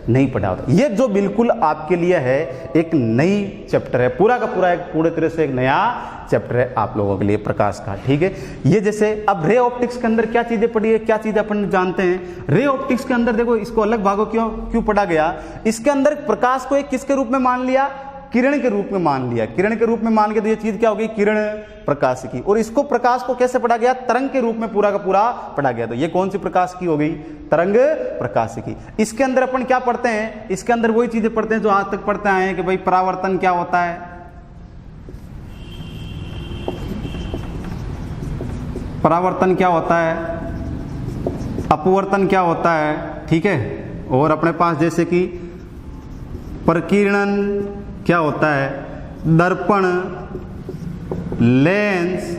नहीं पढ़ा होता। ये जो बिल्कुल आपके लिए है एक नई चैप्टर है, पूरा का पूरा एक पूरे तरह से एक नया चैप्टर है आप लोगों के लिए प्रकाश का। ठीक है, ये जैसे अब रे ऑप्टिक्स के अंदर क्या चीजें पढ़ी है, क्या चीजें अपन जानते हैं। रे ऑप्टिक्स के अंदर देखो इसको अलग भागों क्यों पढ़ा गया? इसके अंदर प्रकाश को एक किसके रूप में मान लिया? किरण के रूप में मान लिया। किरण के रूप में मान के तो ये चीज क्या हो गई? किरण प्रकाशिकी। और इसको प्रकाश को कैसे पढ़ा गया? तरंग के रूप में पूरा का पूरा पढ़ा गया। तो ये कौन सी प्रकाश की हो गई? तरंग प्रकाशिकी। इसके अंदर अपन क्या पढ़ते हैं? इसके अंदर वही चीजें पढ़ते हैं जो आज तक पढ़ते आए हैं कि भाई परावर्तन क्या होता है, परावर्तन क्या होता है, अपवर्तन क्या होता है। ठीक है, और अपने पास जैसे कि प्रकीर्णन क्या होता है, दर्पण, लेंस,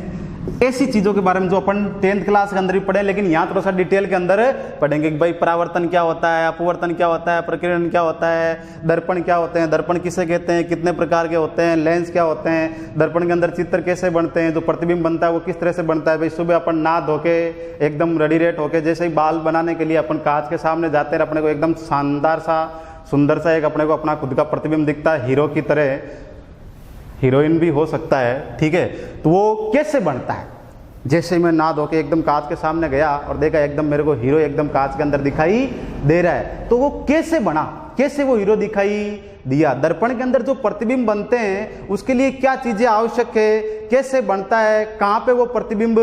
ऐसी चीजों के बारे में जो अपन 10th क्लास के अंदर भी पढ़े, लेकिन यहाँ थोड़ा सा डिटेल के अंदर पढ़ेंगे कि भाई परावर्तन क्या होता है, अपवर्तन क्या होता है, प्रकीर्णन क्या होता है, दर्पण क्या होते हैं, दर्पण किसे कहते हैं, कितने प्रकार के होते हैं, लेंस क्या होते हैं, दर्पण के अंदर चित्र कैसे बनते हैं, जो प्रतिबिंब बनता है वो किस तरह से बनता है। भाई सुबह अपन नहा धो के एकदम रेडी रेट होके जैसे ही बाल बनाने के लिए अपन कांच के सामने जाते हैं, अपने को एकदम शानदार सा सुंदर सा एक अपने को अपना खुद का प्रतिबिंब दिखता है, हीरो की तरह, हीरोइन भी हो सकता है। ठीक है, तो वो कैसे बनता है? जैसे मैं नहा धो के एकदम कांच के सामने गया और देखा एकदम मेरे को हीरो एकदम कांच के अंदर दिखाई दे रहा है, तो वो कैसे बना, कैसे वो हीरो दिखाई दिया? दर्पण के अंदर जो प्रतिबिंब बनते हैं उसके लिए क्या चीजें आवश्यक है, कैसे बनता है, कहाँ पे वो प्रतिबिंब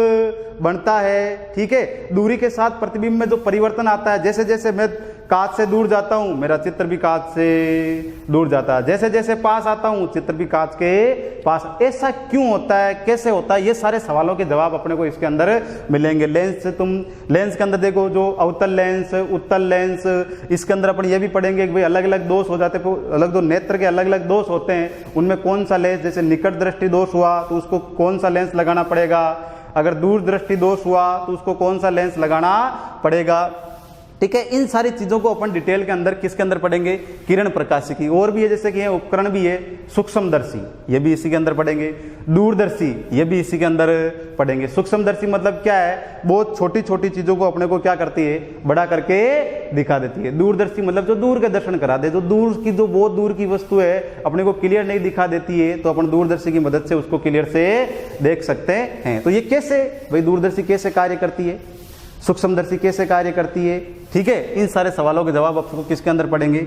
बनता है। ठीक है, दूरी के साथ प्रतिबिंब में जो परिवर्तन आता है, जैसे जैसे मैं कांच से दूर जाता हूं मेरा चित्र भी कांच से दूर जाता है, जैसे जैसे पास आता हूं चित्र भी कांच के पास। ऐसा क्यों होता है, कैसे होता है? ये सारे सवालों के जवाब अपने को इसके अंदर मिलेंगे। लेंस से तुम लेंस के अंदर देखो जो अवतल लेंस, उत्तल लेंस, इसके अंदर अपन ये भी पढ़ेंगे कि भाई अलग अलग दोष हो जाते हैं, अलग दो नेत्र के अलग अलग दोष होते हैं, उनमें कौन सा लेंस, जैसे निकट दृष्टि दोष हुआ तो उसको कौन सा लेंस लगाना पड़ेगा, अगर दूर दृष्टि दोष हुआ तो उसको कौन सा लेंस लगाना पड़ेगा। ठीक है, इन सारी चीजों को अपन डिटेल के अंदर किसके अंदर पढ़ेंगे? किरण प्रकाशिकी। और भी है जैसे कि उपकरण भी है, सूक्ष्मदर्शी, ये भी इसी के अंदर पढ़ेंगे, दूरदर्शी, ये भी इसी के अंदर पढ़ेंगे। सूक्ष्मदर्शी मतलब क्या है? बहुत छोटी छोटी चीजों को अपने को क्या करती है? बड़ा करके दिखा देती है। दूरदर्शी मतलब जो दूर के दर्शन करा दे, जो दूर की, जो बहुत दूर की वस्तु है अपने को क्लियर नहीं दिखा देती है, तो अपन दूरदर्शी की मदद से उसको क्लियर से देख सकते हैं। तो ये कैसे भाई दूरदर्शी कैसे कार्य करती है, सूक्ष्मदर्शी कैसे कार्य करती है? ठीक है, इन सारे सवालों के जवाब आपको किसके अंदर पढ़ेंगे?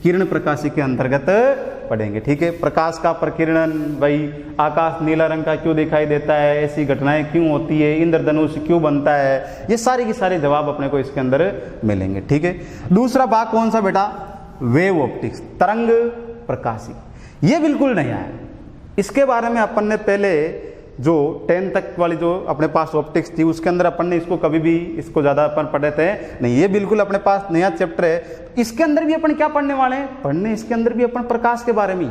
किरण प्रकाशिकी के अंतर्गत पढ़ेंगे। ठीक है, प्रकाश का प्रकीर्णन, भाई आकाश नीला रंग का क्यों दिखाई देता है, ऐसी घटनाएं क्यों होती है, इंद्रधनुष क्यों बनता है, ये सारे के सारे जवाब अपने को इसके अंदर मिलेंगे। ठीक है, दूसरा भाग कौन सा बेटा, वेव ऑप्टिक्स, तरंग प्रकाशी। ये बिल्कुल नया है, इसके बारे में अपन ने पहले जो 10 तक वाली जो अपने पास ऑप्टिक्स थी उसके अंदर अपन ने इसको कभी भी इसको ज़्यादा अपन पढ़े थे नहीं। ये बिल्कुल अपने पास नया चैप्टर है। इसके अंदर भी अपन क्या पढ़ने वाले हैं, पढ़ने इसके अंदर भी अपन प्रकाश के बारे में ही,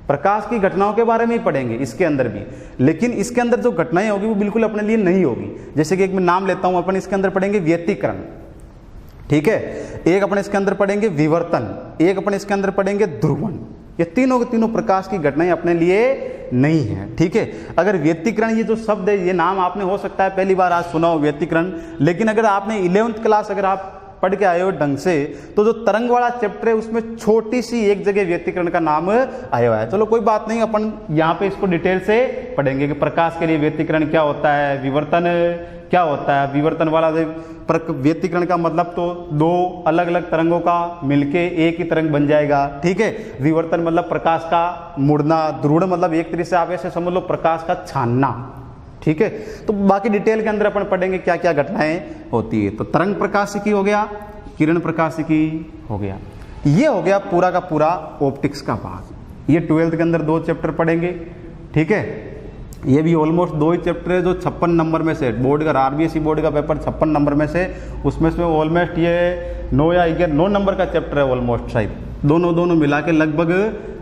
प्रकाश की घटनाओं के बारे में ही पढ़ेंगे इसके अंदर भी। लेकिन इसके अंदर जो घटनाएं होगी वो बिल्कुल अपने लिए नहीं होगी। जैसे कि एक मैं नाम लेता हूँ, अपन इसके अंदर पढ़ेंगे व्यतिकरण, ठीक है, एक अपन इसके अंदर पढ़ेंगे विवर्तन, एक अपन इसके अंदर पढ़ेंगे ध्रुवण। ये तीनों के तीनों प्रकाश की घटनाएं अपने लिए नहीं है। ठीक है, अगर व्यतिकरण ये जो शब्द है, ये नाम आपने हो सकता है पहली बार आज सुना हो व्यतिकरण, लेकिन अगर आपने 11th क्लास अगर आप पढ़ के आए हो ढंग से, तो जो तरंग वाला चैप्टर है उसमें छोटी सी एक जगह व्यतिकरण का नाम आया हुआ है। चलो कोई बात नहीं, अपन यहाँ पे इसको डिटेल से पढ़ेंगे कि प्रकाश के लिए व्यतिकरण क्या होता है, विवर्तन क्या होता है। विवर्तन वाला व्यतिकरण का मतलब तो दो अलग अलग तरंगों का मिलके एक ही तरंग बन जाएगा। ठीक है, विवर्तन मतलब प्रकाश का मुड़ना, ध्रुवण मतलब एक तरीके से आप ऐसे समझ लो प्रकाश का छानना। ठीक है, तो बाकी डिटेल के अंदर अपन पढ़ेंगे क्या क्या घटनाएं होती है। तो तरंग प्रकाशिकी हो गया, किरण प्रकाशिकी हो गया, ये हो गया पूरा का पूरा ऑप्टिक्स का भाग। ये 12th के अंदर 2 चैप्टर पढ़ेंगे। ठीक है, ये भी ऑलमोस्ट 2 ही चैप्टर है जो 56 नंबर में से, बोर्ड का आरबीएसई बोर्ड का पेपर 56 नंबर में से, उसमें से ऑलमोस्ट ये 9 या 9 नंबर का चैप्टर है ऑलमोस्ट, शायद दोनों मिला के लगभग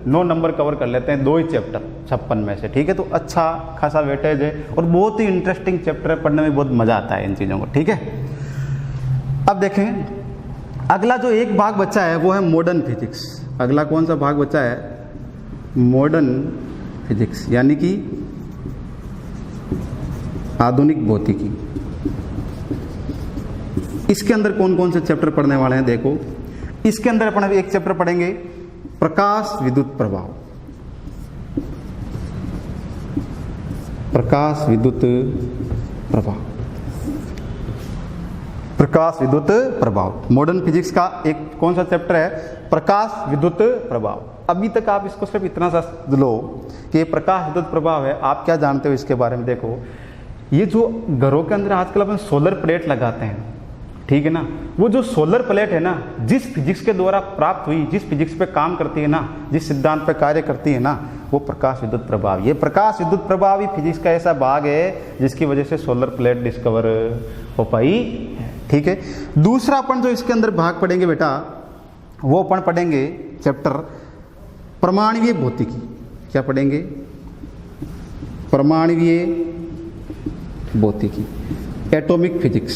9 नंबर कवर कर लेते हैं 2 ही चैप्टर 56 में से। ठीक है, तो अच्छा खासा वेटेज है और बहुत ही इंटरेस्टिंग चैप्टर है, पढ़ने में बहुत मजा आता है इन चीज़ों को। ठीक है, अब देखें अगला जो एक भाग बचा है वो है मॉडर्न फिजिक्स। अगला कौन सा भाग बचा है, मॉडर्न फिजिक्स, यानी कि आधुनिक भौतिकी। इसके अंदर कौन कौन से चैप्टर पढ़ने वाले हैं, देखो इसके अंदर अपन एक चैप्टर पढ़ेंगे प्रकाश विद्युत प्रभाव। प्रकाश विद्युत प्रभाव, प्रकाश विद्युत प्रभाव, मॉडर्न फिजिक्स का एक कौन सा चैप्टर है, प्रकाश विद्युत प्रभाव। अभी तक आप इसको सिर्फ इतना सा लो कि ये प्रकाश विद्युत प्रभाव है, आप क्या जानते हो इसके बारे में। देखो ये जो घरों के अंदर आजकल अपन सोलर प्लेट लगाते हैं, ठीक है ना, वो जो सोलर प्लेट है ना, जिस फिजिक्स के द्वारा प्राप्त हुई, जिस फिजिक्स पे काम करती है ना, जिस सिद्धांत पे कार्य करती है ना, वो प्रकाश विद्युत प्रभाव। ये प्रकाश विद्युत प्रभाव ही फिजिक्स का ऐसा भाग है जिसकी वजह से सोलर प्लेट डिस्कवर हो पाई है। ठीक है, दूसरा अपन जो इसके अंदर भाग पढ़ेंगे बेटा, वो अपन पढ़ेंगे चैप्टर परमाणुवीय भौतिकी। क्या पढ़ेंगे, परमाणुवीय भौतिकी, एटॉमिक फिजिक्स,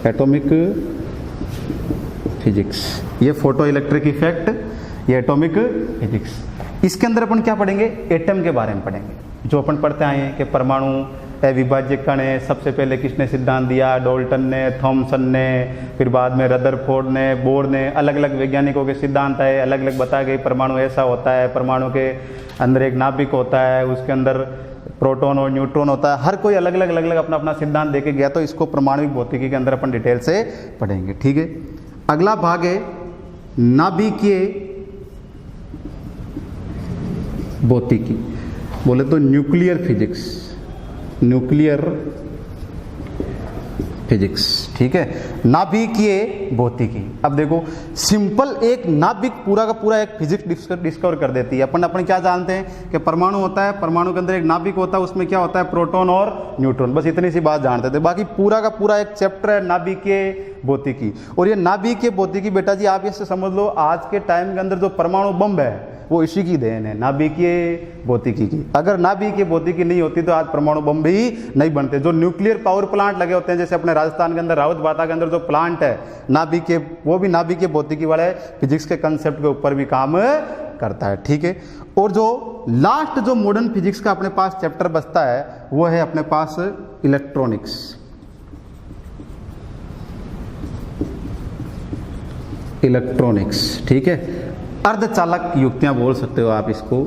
एटॉमिक फिजिक्स, ये फोटो इलेक्ट्रिक इफेक्ट, ये एटॉमिक फिजिक्स। इसके अंदर अपन क्या पढ़ेंगे, एटम के बारे में पढ़ेंगे। जो अपन पढ़ते आए हैं कि परमाणु अविभाज्य कण है, सबसे पहले किसने सिद्धांत दिया, डाल्टन ने, थॉमसन ने, फिर बाद में रदरफोर्ड ने, बोर ने, अलग अलग वैज्ञानिकों के सिद्धांत है, अलग अलग बताए गए परमाणु ऐसा होता है, परमाणु के अंदर एक नाभिक होता है, उसके अंदर प्रोटॉन और न्यूट्रॉन होता है, हर कोई अलग अलग अपना अपना सिद्धांत देके गया। तो इसको परमाणु भौतिकी के अंदर अपन डिटेल से पढ़ेंगे। ठीक है, अगला भाग है नाभिकीय भौतिकी, बोले तो न्यूक्लियर फिजिक्स, न्यूक्लियर फिजिक्स। ठीक है, नाभिकीय भौतिकी। अब देखो सिंपल एक नाभिक पूरा का पूरा एक फिजिक्स डिस्कवर कर देती है। अपन क्या जानते हैं कि परमाणु होता है, परमाणु के अंदर एक नाभिक होता है, उसमें क्या होता है, प्रोटॉन और न्यूट्रॉन, बस इतनी सी बात जानते थे। बाकी पूरा का पूरा एक चैप्टर है नाभिकीय भौतिकी। और ये नाभिकीय भौतिकी बेटा जी आप इससे समझ लो, आज के टाइम के अंदर जो परमाणु बम है वो इसी की देन है, नाभिकीय भौतिकी की। अगर नाभिकीय भौतिकी नहीं होती तो आज परमाणु बम भी नहीं बनते। जो न्यूक्लियर पावर प्लांट लगे होते हैं, जैसे अपने राजस्थान के अंदर रावत बाता के अंदर जो प्लांट है नाभिकीय, वो भी नाभिकीय भौतिकी वाले फिजिक्स के कंसेप्ट के ऊपर भी काम करता है। ठीक है, और जो लास्ट जो मॉडर्न फिजिक्स का अपने पास चैप्टर बचता है वो है अपने पास इलेक्ट्रॉनिक्स। इलेक्ट्रॉनिक्स, ठीक है, अर्धचालक युक्तियां बोल सकते हो आप इसको,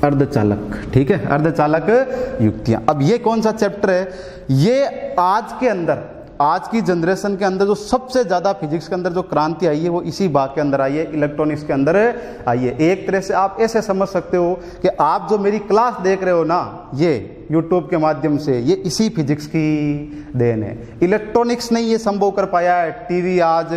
अर्धचालक। ठीक है, अर्धचालक युक्तियां। अब ये कौन सा चैप्टर है, ये आज के अंदर आज की जनरेशन के अंदर जो सबसे ज़्यादा फिजिक्स के अंदर जो क्रांति आई है वो इसी भाग के अंदर आई है, इलेक्ट्रॉनिक्स के अंदर आई है। एक तरह से आप ऐसे समझ सकते हो कि आप जो मेरी क्लास देख रहे हो ना, ये यूट्यूब के माध्यम से, ये इसी फिजिक्स की देन है। इलेक्ट्रॉनिक्स ने ये संभव कर पाया है। टीवी आज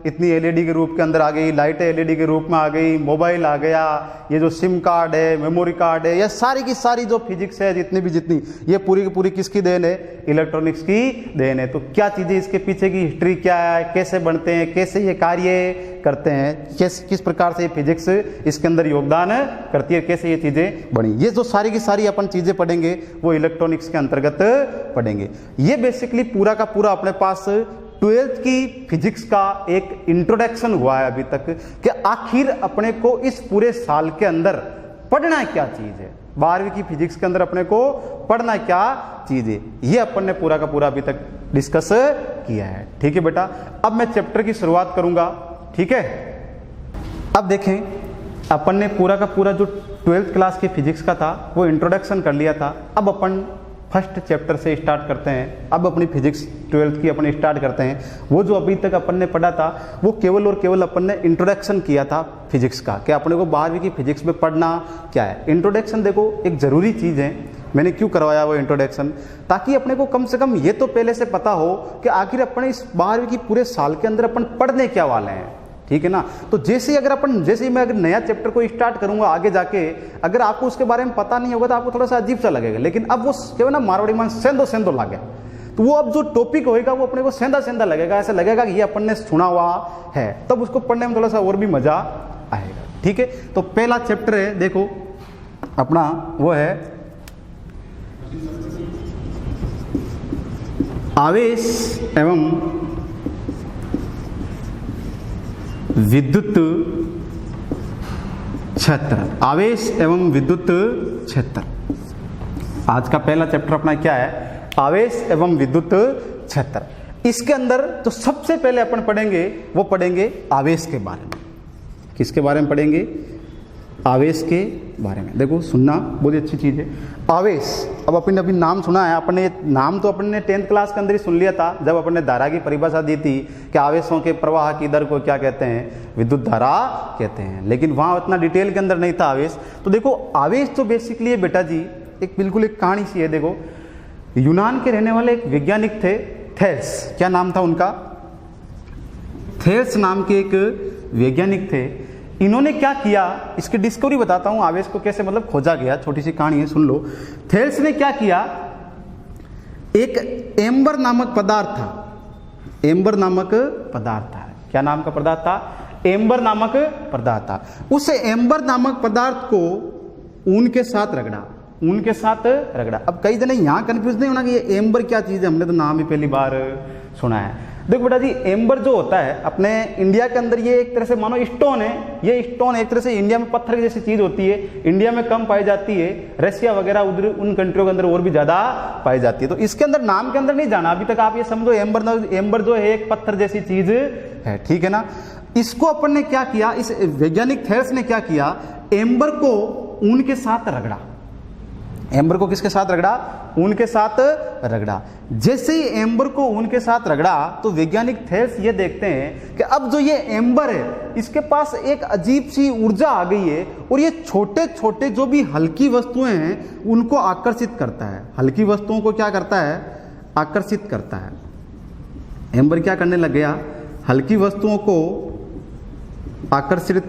इतनी एलईडी के रूप के अंदर आ गई, लाइटें एलईडी के रूप में आ गई, मोबाइल आ गया, ये जो सिम कार्ड है, मेमोरी कार्ड है, ये सारी की सारी जो फिजिक्स है जितनी ये पूरी की पूरी किसकी देन है? इलेक्ट्रॉनिक्स की देन है। तो क्या चीज़ें इसके पीछे की हिस्ट्री क्या है, कैसे बनते हैं, कैसे ये कार्य करते हैं, किस प्रकार से ये फिजिक्स इसके अंदर योगदान करती है, कैसे ये चीज़ें बनी, ये जो सारी की सारी अपन चीज़ें पढ़ेंगे वो इलेक्ट्रॉनिक्स के अंतर्गत पढ़ेंगे। ये बेसिकली पूरा का पूरा अपने पास 12th की फिजिक्स का एक इंट्रोडक्शन हुआ है अभी तक, कि आखिर अपने को इस पूरे साल के अंदर पढ़ना क्या चीज़ है, 12वीं की फिजिक्स के अंदर अपने को पढ़ना क्या चीज़ है, ये अपन ने पूरा का पूरा अभी तक डिस्कस किया है। ठीक है बेटा, अब मैं चैप्टर की शुरुआत करूंगा। ठीक है, अब देखें, अपन ने पूरा का पूरा जो 12th क्लास की फिजिक्स का था वो इंट्रोडक्शन कर लिया था। अब अपन फर्स्ट चैप्टर से स्टार्ट करते हैं। अब अपनी फिजिक्स 12th की अपन स्टार्ट करते हैं। वो जो अभी तक अपन ने पढ़ा था वो केवल और केवल अपन ने इंट्रोडक्शन किया था फिजिक्स का, कि अपने को 12वीं की फिजिक्स में पढ़ना क्या है। इंट्रोडक्शन देखो एक ज़रूरी चीज़ है। मैंने क्यों करवाया वो इंट्रोडक्शन? ताकि अपने को कम से कम ये तो पहले से पता हो कि आखिर अपने इस 12वीं की पूरे साल के अंदर अपन पढ़ने क्या वाले हैं। ठीक है ना। तो जैसे ही मैं अगर नया चैप्टर को स्टार्ट करूंगा आगे जाके, अगर आपको उसके बारे में पता नहीं होगा तो आपको थोड़ा सा अजीब सा लगेगा। लेकिन अब वो क्या ना, मारवाड़ी मान सेंधो लागे, तो वो अब जो टॉपिक होएगा वो अपने को सेंधा लगेगा, ऐसा लगेगा कि ये अपन ने सुना हुआ है, तब उसको पढ़ने में थोड़ा सा और भी मजा आएगा। ठीक है, तो पहला चैप्टर है, देखो अपना वो है आवेश एवं विद्युत क्षेत्र। आवेश एवं विद्युत क्षेत्र, आज का पहला चैप्टर अपना क्या है? आवेश एवं विद्युत क्षेत्र। इसके अंदर तो सबसे पहले अपन पढ़ेंगे वो पढ़ेंगे आवेश के बारे में। किसके बारे में पढ़ेंगे? आवेश के बारे में। देखो सुनना बहुत अच्छी चीज़ है, आवेश। अब अपन ने अभी नाम सुना है, अपने नाम तो अपन ने 10th क्लास के अंदर ही सुन लिया था जब अपन ने धारा की परिभाषा दी थी कि आवेशों के प्रवाह की दर को क्या कहते हैं? विद्युत धारा कहते हैं। लेकिन वहाँ उतना डिटेल के अंदर नहीं था आवेश। तो देखो आवेश तो बेसिकली है बेटा जी, एक बिल्कुल एक कहानी सी है। देखो यूनान के रहने वाले एक वैज्ञानिक थे, थेल्स, क्या नाम था उनका? थेल्स नाम के एक वैज्ञानिक थे। इन्होंने क्या किया, इसकी डिस्कवरी बताता हूं, आवेश को कैसे मतलब खोजा गया, छोटी सी कहानी है, सुन लो। थेल्स ने क्या किया, एक एम्बर नामक पदार्थ था, एम्बर नामक पदार्थ था। क्या नाम का पदार्थ था? एम्बर नामक पदार्थ था। उस एम्बर नामक पदार्थ को ऊन के साथ रगड़ा, ऊन के साथ रगड़ा। अब कई जने यहां कंफ्यूज नहीं होना कि ये एम्बर क्या चीज है, हमने तो नाम ही पहली बार सुना है। देखो बेटा जी, एम्बर जो होता है अपने इंडिया के अंदर, ये एक तरह से मानो स्टोन है। ये स्टोन एक तरह से इंडिया में पत्थर जैसी चीज होती है, इंडिया में कम पाई जाती है, रशिया वगैरह उधर उन कंट्रियों के अंदर और भी ज्यादा पाई जाती है। तो इसके अंदर नाम के अंदर नहीं जाना अभी तक, आप ये समझो एम्बर जो है एक पत्थर जैसी चीज है। ठीक है ना। इसको अपन ने क्या किया, इस वैज्ञानिक थेल्स ने क्या किया, एम्बर को ऊन के साथ रगड़ा। एम्बर को किसके साथ रगड़ा? ऊन के साथ रगड़ा। जैसे ही एम्बर को ऊन के साथ रगड़ा तो वैज्ञानिक थेल्स ये देखते हैं कि अब जो ये एम्बर है इसके पास एक अजीब सी ऊर्जा आ गई है, और ये छोटे छोटे जो भी हल्की वस्तुएं हैं उनको आकर्षित करता है। हल्की वस्तुओं को क्या करता है? आकर्षित करता है। एम्बर क्या करने लग गया? हल्की वस्तुओं को आकर्षित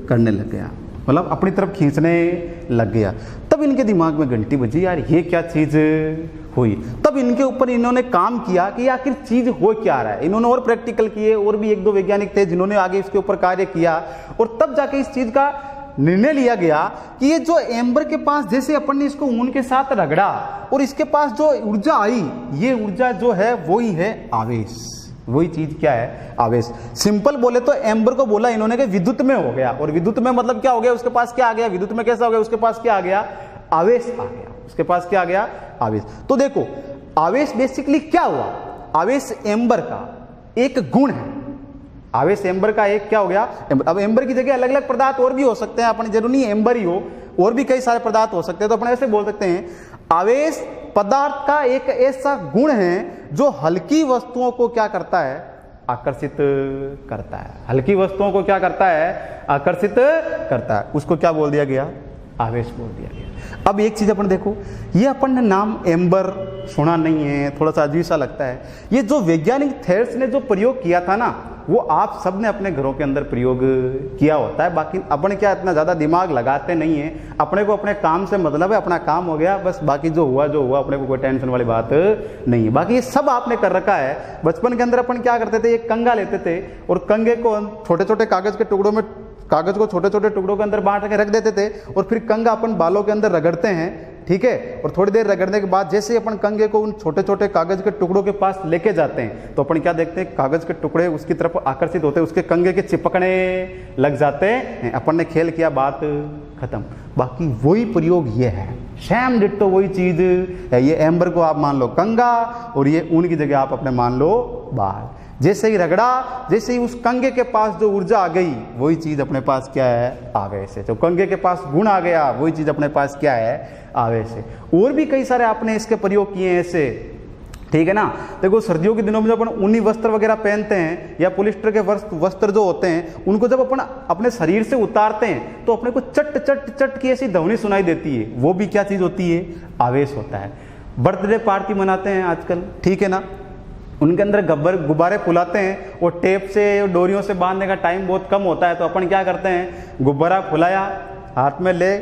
करने लग गया, मतलब अपनी तरफ खींचने लग गया। तब इनके दिमाग में घंटी बजी, यार ये क्या चीज हुई। तब इनके ऊपर इन्होंने काम किया कि आखिर चीज हो क्या रहा है। इन्होंने और प्रैक्टिकल किए, और भी एक दो वैज्ञानिक थे जिन्होंने आगे इसके ऊपर कार्य किया, और तब जाके इस चीज का निर्णय लिया गया कि ये जो एम्बर के पास जैसे अपन ने इसको ऊन के साथ रगड़ा और इसके पास जो ऊर्जा आई, ये ऊर्जा जो है वही है आवेश। वही चीज क्या है? आवेश। सिंपल बोले तो एम्बर को बोला इन्होंने कि विद्युत में हो गया, और विद्युत में मतलब क्या हो गया? उसके पास क्या आ गया? विद्युत में कैसा हो गया? उसके पास क्या आ गया? आवेश आ गया। उसके पास क्या आ गया? आवेश। तो देखो आवेश बेसिकली क्या हुआ? आवेश एम्बर का एक गुण है। आवेश एम्बर का एक क्या हो गया? अब एम्बर की जगह अलग अलग पदार्थ और भी हो सकते हैं, अपने जरूरी नहीं एम्बर ही हो, और भी कई सारे पदार्थ हो सकते हैं। तो अपने ऐसे बोल सकते हैं आवेश पदार्थ का एक ऐसा गुण है जो हल्की वस्तुओं को क्या करता है, आकर्षित करता है। हल्की वस्तुओं को क्या करता है, आकर्षित करता है। उसको क्या बोल दिया गया, आवेश बोल दिया गया। अब एक चीज अपन देखो, ये अपन ने नाम एम्बर सुना नहीं है, थोड़ा सा अजीब सा लगता है। ये जो वैज्ञानिक थेल्स ने जो प्रयोग किया था ना, वो आप सब ने अपने घरों के अंदर प्रयोग किया होता है। बाकी अपन क्या इतना ज्यादा दिमाग लगाते नहीं है, अपने को अपने काम से मतलब है, अपना काम हो गया बस, बाकी जो हुआ अपने को कोई टेंशन वाली बात नहीं है। बाकी ये सब आपने कर रखा है। बचपन के अंदर अपन क्या करते थे, एक कंगा लेते थे और कंगे को छोटे छोटे कागज के टुकड़ों में, कागज को छोटे छोटे टुकड़ों के अंदर बांट के रख देते थे और फिर कंगा अपन बालों के अंदर रगड़ते हैं, ठीक है। और थोड़ी देर रगड़ने के बाद जैसे ही अपन कंगे को उन छोटे छोटे कागज के टुकड़ों के पास लेके जाते हैं तो अपन क्या देखते हैं, कागज के टुकड़े उसकी तरफ आकर्षित होते हैं, उसके कंगे के चिपकने लग जाते हैं। अपन ने खेल किया, बात खत्म। बाकी वही प्रयोग ये है, सेम डिट्टो वही चीज है। ये एम्बर को आप मान लो कंगा और ये ऊन की जगह आप अपने मान लो बाल। जैसे ही रगड़ा, जैसे ही उस कंगे के पास जो ऊर्जा आ गई, वही चीज अपने पास क्या है, आवेश है। जो कंगे के पास गुण आ गया, वही चीज अपने पास क्या है, आवेश है। और भी कई सारे आपने इसके प्रयोग किए हैं ऐसे, ठीक है ना। देखो सर्दियों के दिनों में जब अपन ऊनी वस्त्र वगैरह पहनते हैं या पॉलिस्टर के वस्त्र जो होते हैं, उनको जब अपन अपने शरीर से उतारते हैं तो अपने को चट चट चट की ऐसी ध्वनि सुनाई देती है। वो भी क्या चीज होती है, आवेश होता है। बर्थडे पार्टी मनाते हैं आजकल, ठीक है ना, उनके अंदर गुब्बारे फुलाते हैं और टेप से डोरियों से बांधने का टाइम बहुत कम होता है, तो अपन क्या करते हैं, गुब्बारा फुलाया, हाथ में ले,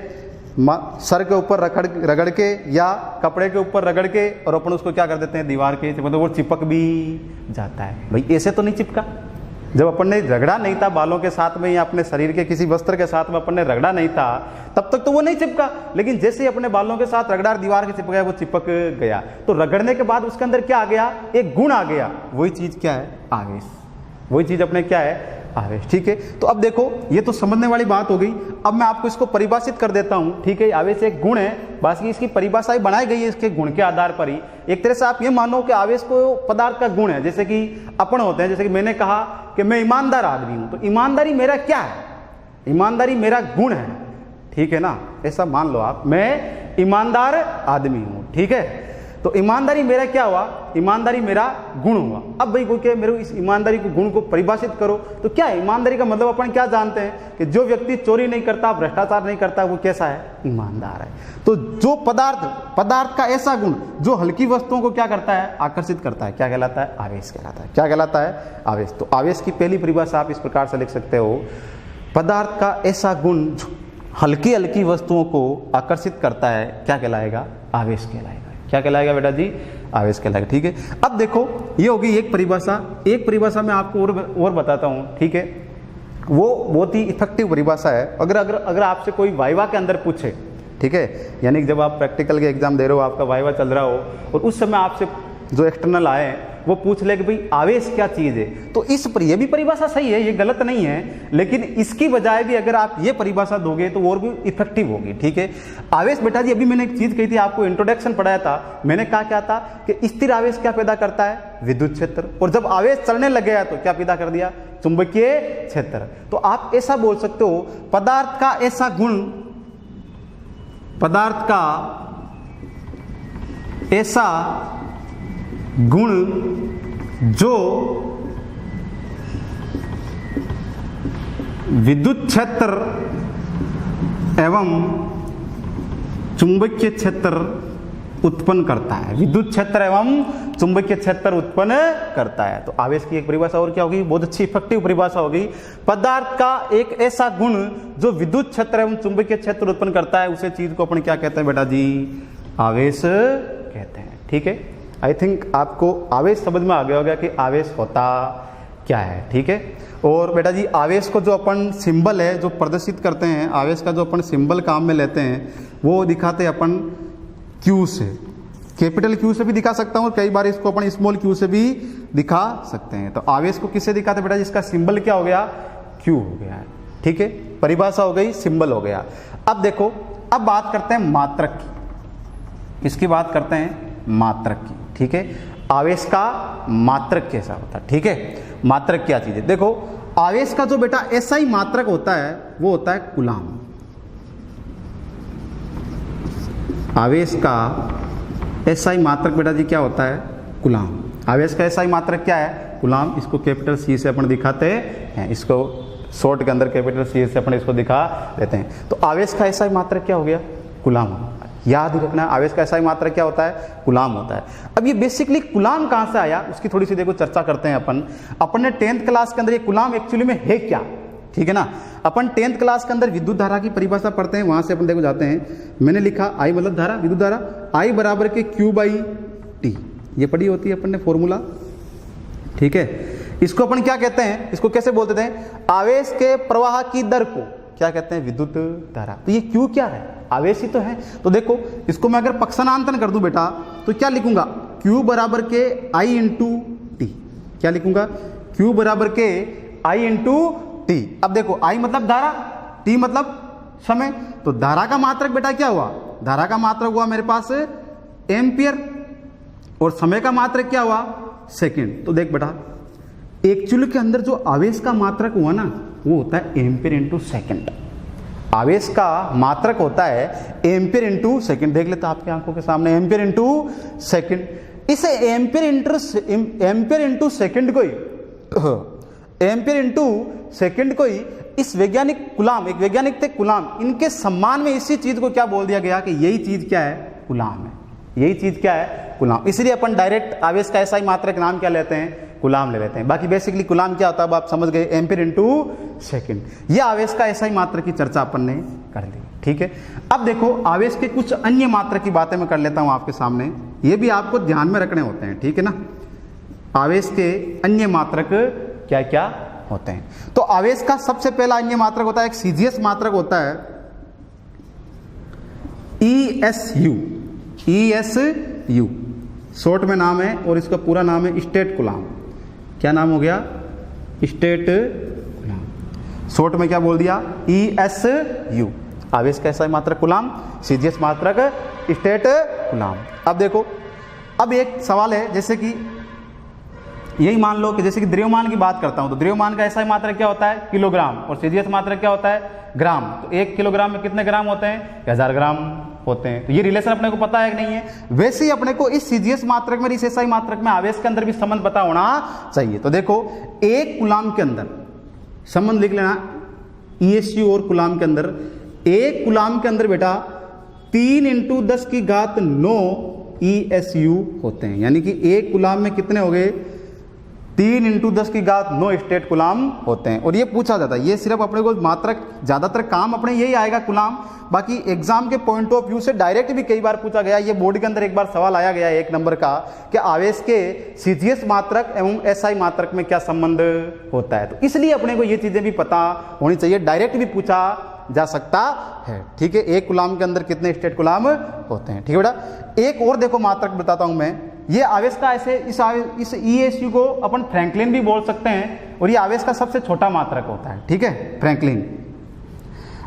सर के ऊपर रगड़ के या कपड़े के ऊपर रगड़ के और अपन उसको क्या कर देते हैं, दीवार के, मतलब वो चिपक भी जाता है। भाई ऐसे तो नहीं चिपका, जब अपन ने रगड़ा नहीं था बालों के साथ में या अपने शरीर के किसी वस्त्र के साथ में अपन ने रगड़ा नहीं था, तब तक तो वो नहीं चिपका। लेकिन जैसे ही अपने बालों के साथ रगड़ा, दीवार के चिपक गया, वो चिपक गया। तो रगड़ने के बाद उसके अंदर क्या आ गया, एक गुण आ गया, वही चीज क्या है, आवेश। वही चीज अपने क्या है, आवेश, ठीक है। तो अब देखो, ये तो समझने वाली बात हो गई। अब मैं आपको इसको परिभाषित कर देता हूं, ठीक है। आवेश एक गुण है, बाकी इसकी परिभाषाएं बनाई गई है इसके गुण के आधार पर ही। एक तरह से आप ये मानो कि आवेश को पदार्थ का गुण है। जैसे कि अपन होते हैं, जैसे कि मैंने कहा कि मैं ईमानदार आदमी हूं, तो ईमानदारी मेरा क्या है, ईमानदारी मेरा गुण है, ठीक है ना। ऐसा मान लो आप, मैं ईमानदार आदमी हूं, ठीक है। तो ईमानदारी मेरा क्या हुआ, ईमानदारी मेरा गुण हुआ। अब भाई कोई मेरे इस ईमानदारी को गुण को परिभाषित करो, तो क्या है ईमानदारी का मतलब, अपन क्या जानते हैं कि जो व्यक्ति चोरी नहीं करता, भ्रष्टाचार नहीं करता, वो कैसा है, ईमानदार है। तो जो पदार्थ का ऐसा गुण जो हल्की वस्तुओं को क्या करता है, आकर्षित करता है, क्या कहलाता है, आवेश कहलाता है। क्या कहलाता है, आवेश। तो आवेश की पहली परिभाषा आप इस प्रकार से लिख सकते हो, पदार्थ का ऐसा गुण हल्की हल्की वस्तुओं को आकर्षित करता है, क्या कहलाएगा, आवेश कहलाएगा। क्या कहलाएगा बेटा जी, आवेश कहलाएगा, ठीक है। अब देखो, ये होगी एक परिभाषा। एक परिभाषा मैं आपको और बताता हूं, ठीक है। वो बहुत ही इफेक्टिव परिभाषा है। अगर आपसे कोई वाइवा के अंदर पूछे, ठीक है, यानी कि जब आप प्रैक्टिकल के एग्जाम दे रहे हो, आपका वाइवा चल रहा हो और उस समय आपसे जो एक्सटर्नल आए वो पूछ ले कि भाई आवेश क्या चीज है, तो इस पर ये भी परिभाषा सही है, ये गलत नहीं है, लेकिन इसकी बजाय भी अगर आप ये परिभाषा दोगे तो और भी इफेक्टिव होगी, ठीक है। आवेश बेटा जी, अभी मैंने एक चीज कही थी आपको, इंट्रोडक्शन पढ़ाया था, मैंने कहा क्या था कि स्थिर आवेश क्या पैदा करता है, विद्युत क्षेत्र, और जब आवेश चलने लग गया तो क्या पैदा कर दिया, चुंबकीय क्षेत्र। तो आप ऐसा बोल सकते हो, पदार्थ का ऐसा गुण, पदार्थ का ऐसा गुण जो विद्युत क्षेत्र एवं चुंबकीय क्षेत्र उत्पन्न करता है, विद्युत क्षेत्र एवं चुंबकीय क्षेत्र उत्पन्न करता है। तो आवेश की एक परिभाषा और क्या होगी, बहुत अच्छी इफेक्टिव परिभाषा होगी, पदार्थ का एक ऐसा गुण जो विद्युत क्षेत्र एवं चुंबकीय क्षेत्र उत्पन्न करता है, उसे चीज को अपन क्या कहते हैं बेटा जी, आवेश कहते हैं, ठीक है। आई थिंक आपको आवेश समझ में आ गया होगा कि आवेश होता क्या है, ठीक है। और बेटा जी, आवेश को जो अपन सिंबल है जो प्रदर्शित करते हैं, आवेश का जो अपन सिंबल काम में लेते हैं, वो दिखाते हैं अपन क्यू से, कैपिटल क्यू से भी दिखा सकता हूँ, कई बार इसको अपन स्मॉल क्यू से भी दिखा सकते हैं। तो आवेश को किससे दिखाते हैं बेटा, जिसका सिंबल क्या हो गया, क्यू हो गया है, ठीक है। परिभाषा हो गई, सिंबल हो गया। अब देखो, अब बात करते हैं मात्रक की, किसकी बात करते हैं, मात्रक की, ठीक है। आवेश का मात्रक कैसा होता है, ठीक है। मात्रक क्या चीज है, देखो आवेश का जो बेटा ऐसा ही मात्रक होता है वो होता है कूलाम। आवेश का एसआई मात्रक बेटा जी क्या होता है? कूलाम। आवेश का एसआई मात्रक क्या है? कूलाम। इसको कैपिटल सी से अपन दिखाते हैं, इसको शॉर्ट के अंदर कैपिटल सी से अपन इसको दिखा देते हैं। तो आवेश का एसआई मात्रक क्या हो गया? कूलाम। याद ही रखना, आवेश का एसआई मात्रक क्या होता है? कूलाम होता है। अब ये बेसिकली कूलाम कहाँ से आया उसकी थोड़ी सी देखो चर्चा करते हैं अपन ने 10th क्लास के अंदर ये कूलाम एक्चुअली में है क्या, ठीक है ना। अपन 10th क्लास के अंदर विद्युत धारा की परिभाषा पढ़ते हैं, वहां से अपन देखो जाते हैं। मैंने लिखा आई मतलब धारा, विद्युत धारा आई बराबर के Q बाई टी, ये पढ़ी होती है अपन ने फॉर्मूला, ठीक है। इसको अपन क्या कहते हैं? इसको कैसे बोलते थे? आवेश के प्रवाह की दर को क्या कहते हैं? विद्युत धारा। तो ये Q क्या है? आवेश ही तो है। तो देखो इसको मैं अगर पक्षांतरण कर दूं बेटा तो क्या लिखूंगा? Q बराबर के I इंटू टी। क्या लिखूंगा? Q बराबर के I इंटू टी। अब देखो I मतलब धारा, T मतलब समय, तो धारा का मात्रक बेटा क्या हुआ? धारा का मात्रक हुआ मेरे पास एम्पियर और समय का मात्रक क्या हुआ? सेकेंड। तो देख बेटा एक्चुअली के अंदर जो आवेश का मात्रक हुआ ना वो होता है एम्पियर इंटू सेकेंड। आवेश का मात्रक होता है एम्पियर इंटू सेकेंड। देख लेते आपकी आंखों के सामने एम्पियर इंटू सेकेंड। इसे एम्पियर इंटू सेकेंड को ही एम्पियर इंटू सेकेंड को ही इस वैज्ञानिक कूलाम, एक वैज्ञानिक थे कूलाम, इनके सम्मान में इसी चीज को क्या बोल दिया गया कि यही चीज क्या है? कूलाम है। यही चीज क्या है? कूलाम। इसलिए अपन डायरेक्ट आवेश का एसआई मात्रक नाम क्या लेते हैं? कूलाम ले लेते हैं। बाकी बेसिकली कूलाम क्या होता है अब आप समझ गए, एम्पियर इंटू सेकेंड। यह आवेश का एसआई मात्रक की चर्चा अपन ने कर ली, ठीक है। अब देखो आवेश के कुछ अन्य मात्रक की बातें मैं कर लेता हूं आपके सामने, ये भी आपको ध्यान में रखने होते हैं, ठीक है ना। आवेश के अन्य मात्रक क्या क्या होते हैं? तो आवेश का सबसे पहला अन्य मात्रक होता है, एक सीजीएस मात्रक होता है ESU। ESU शॉर्ट में नाम है और इसका पूरा नाम है स्टेट कूलाम। क्या नाम हो गया? State coulomb. शॉर्ट में क्या बोल दिया? ESU। आवेश का एसआई मात्रक कूलाम, सीजीएस मात्रक स्टेट कूलाम। अब देखो अब एक सवाल है, जैसे कि यही मान लो कि जैसे कि द्रव्यमान की बात करता हूं तो द्रव्यमान का एसआई मात्रक क्या होता है? किलोग्राम। और सीजीएस मात्रक क्या होता है? ग्राम। तो 1 किलोग्राम में कितने ग्राम होते हैं? 1000 ग्राम होते हैं। तो ये रिलेशन अपने को पता है कि नहीं है? वैसे ही अपने को इस सीजीएस मात्रक में, इस एसआई मात्रक में आवेश के अंदर भी संबंध पता होना चाहिए। तो देखो 1 कूलाम के अंदर संबंध लिख लेना, ESU और कूलाम के अंदर 1 कूलाम के अंदर बेटा 3 × 10⁹ ESU होते हैं। यानी कि 1 कूलाम में कितने हो गए? 3 × 10⁹ स्टेट कूलाम होते हैं। और ये पूछा जाता है, ये सिर्फ अपने को मात्रक, ज्यादातर काम अपने यही आएगा कूलाम। बाकी एग्जाम के पॉइंट ऑफ व्यू से डायरेक्ट भी कई बार पूछा गया, ये बोर्ड के अंदर एक बार सवाल आया गया 1 नंबर का कि आवेश के सीजीएस मात्रक एवं एसआई मात्रक में क्या संबंध होता है। तो इसलिए अपने को ये चीजें भी पता होनी चाहिए, डायरेक्ट भी पूछा जा सकता है, ठीक है। 1 कूलाम के अंदर कितने स्टेट कूलाम होते हैं, ठीक है बेटा। एक और देखो मात्रक बताता हूं मैं, ये आवेश का ऐसे इस ESU को अपन फ्रैंकलिन भी बोल सकते हैं और ये आवेश का सबसे छोटा मात्रक होता है, ठीक है, फ्रैंकलिन।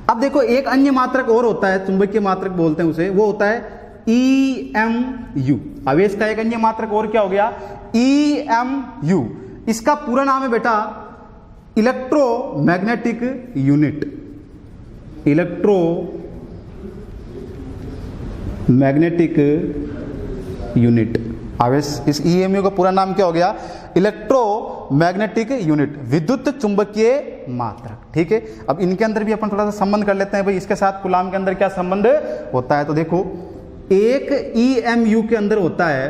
अब देखो एक अन्य मात्रक और होता है, चुंबकीय मात्रक बोलते हैं उसे, वो होता है EMU। आवेश का एक अन्य मात्रक और क्या हो गया? EMU। इसका पूरा नाम है बेटा इलेक्ट्रोमैग्नेटिक यूनिट। Electromagnetic unit. आवेश इस EMU का पूरा नाम क्या हो गया? इलेक्ट्रोमैग्नेटिक यूनिट, विद्युत चुंबकीय मात्रक, ठीक है। अब इनके अंदर भी अपन थोड़ा सा संबंध कर लेते हैं भाई, इसके साथ कूलाम के अंदर क्या संबंध होता है। तो देखो एक EMU के अंदर होता है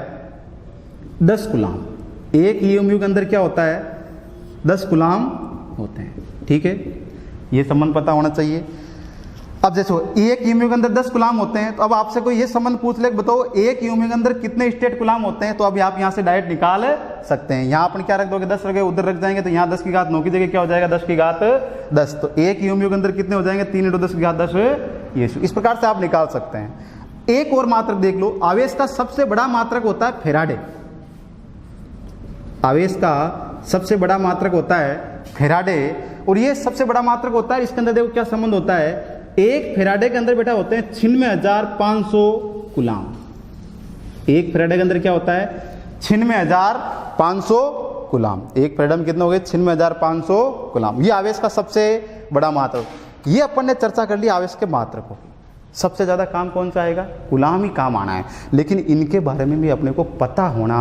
10 कूलाम। एक EMU के अंदर क्या होता है? 10 कूलाम होते हैं, ठीक है। ये संबंध पता होना चाहिए। अब जैसे एक EMU के अंदर 10 कूलाम होते हैं, तो अब आपसे कोई ये संबंध पूछ ले, बताओ एक EMU के अंदर कितने स्टेट कूलाम होते हैं, तो अब आप यहाँ से डायरेक्ट निकाल सकते हैं। यहाँ अपन क्या रख दोगे? 10 रखे, उधर रख जाएंगे तो यहाँ 10⁹ की जगह क्या हो जाएगा? 10⁻10। तो एक EMU के अंदर कितने हो जाएंगे? 3 × 10⁻10 ESU। इस प्रकार से आप निकाल सकते हैं। एक और मात्रक देख लो, आवेश का सबसे बड़ा मात्रक होता है फैराडे। आवेश का सबसे बड़ा मात्रक होता है फैराडे, और ये सबसे बड़ा मात्रक होता है। इसके अंदर देखो क्या संबंध होता है? एक फैराडे के अंदर बेटा होते हैं 96,500 कूलाम। एक फैराडे के अंदर क्या होता है? 96,500 कूलाम। एक फैराडे में कितने हो गए? 96,500 कूलाम। ये आवेश का सबसे बड़ा मात्रक। ये अपन ने चर्चा कर ली आवेश के मात्रकों की। सबसे ज़्यादा काम कौन सा आएगा? कूलाम ही काम आना है। लेकिन इनके बारे में भी अपने को पता होना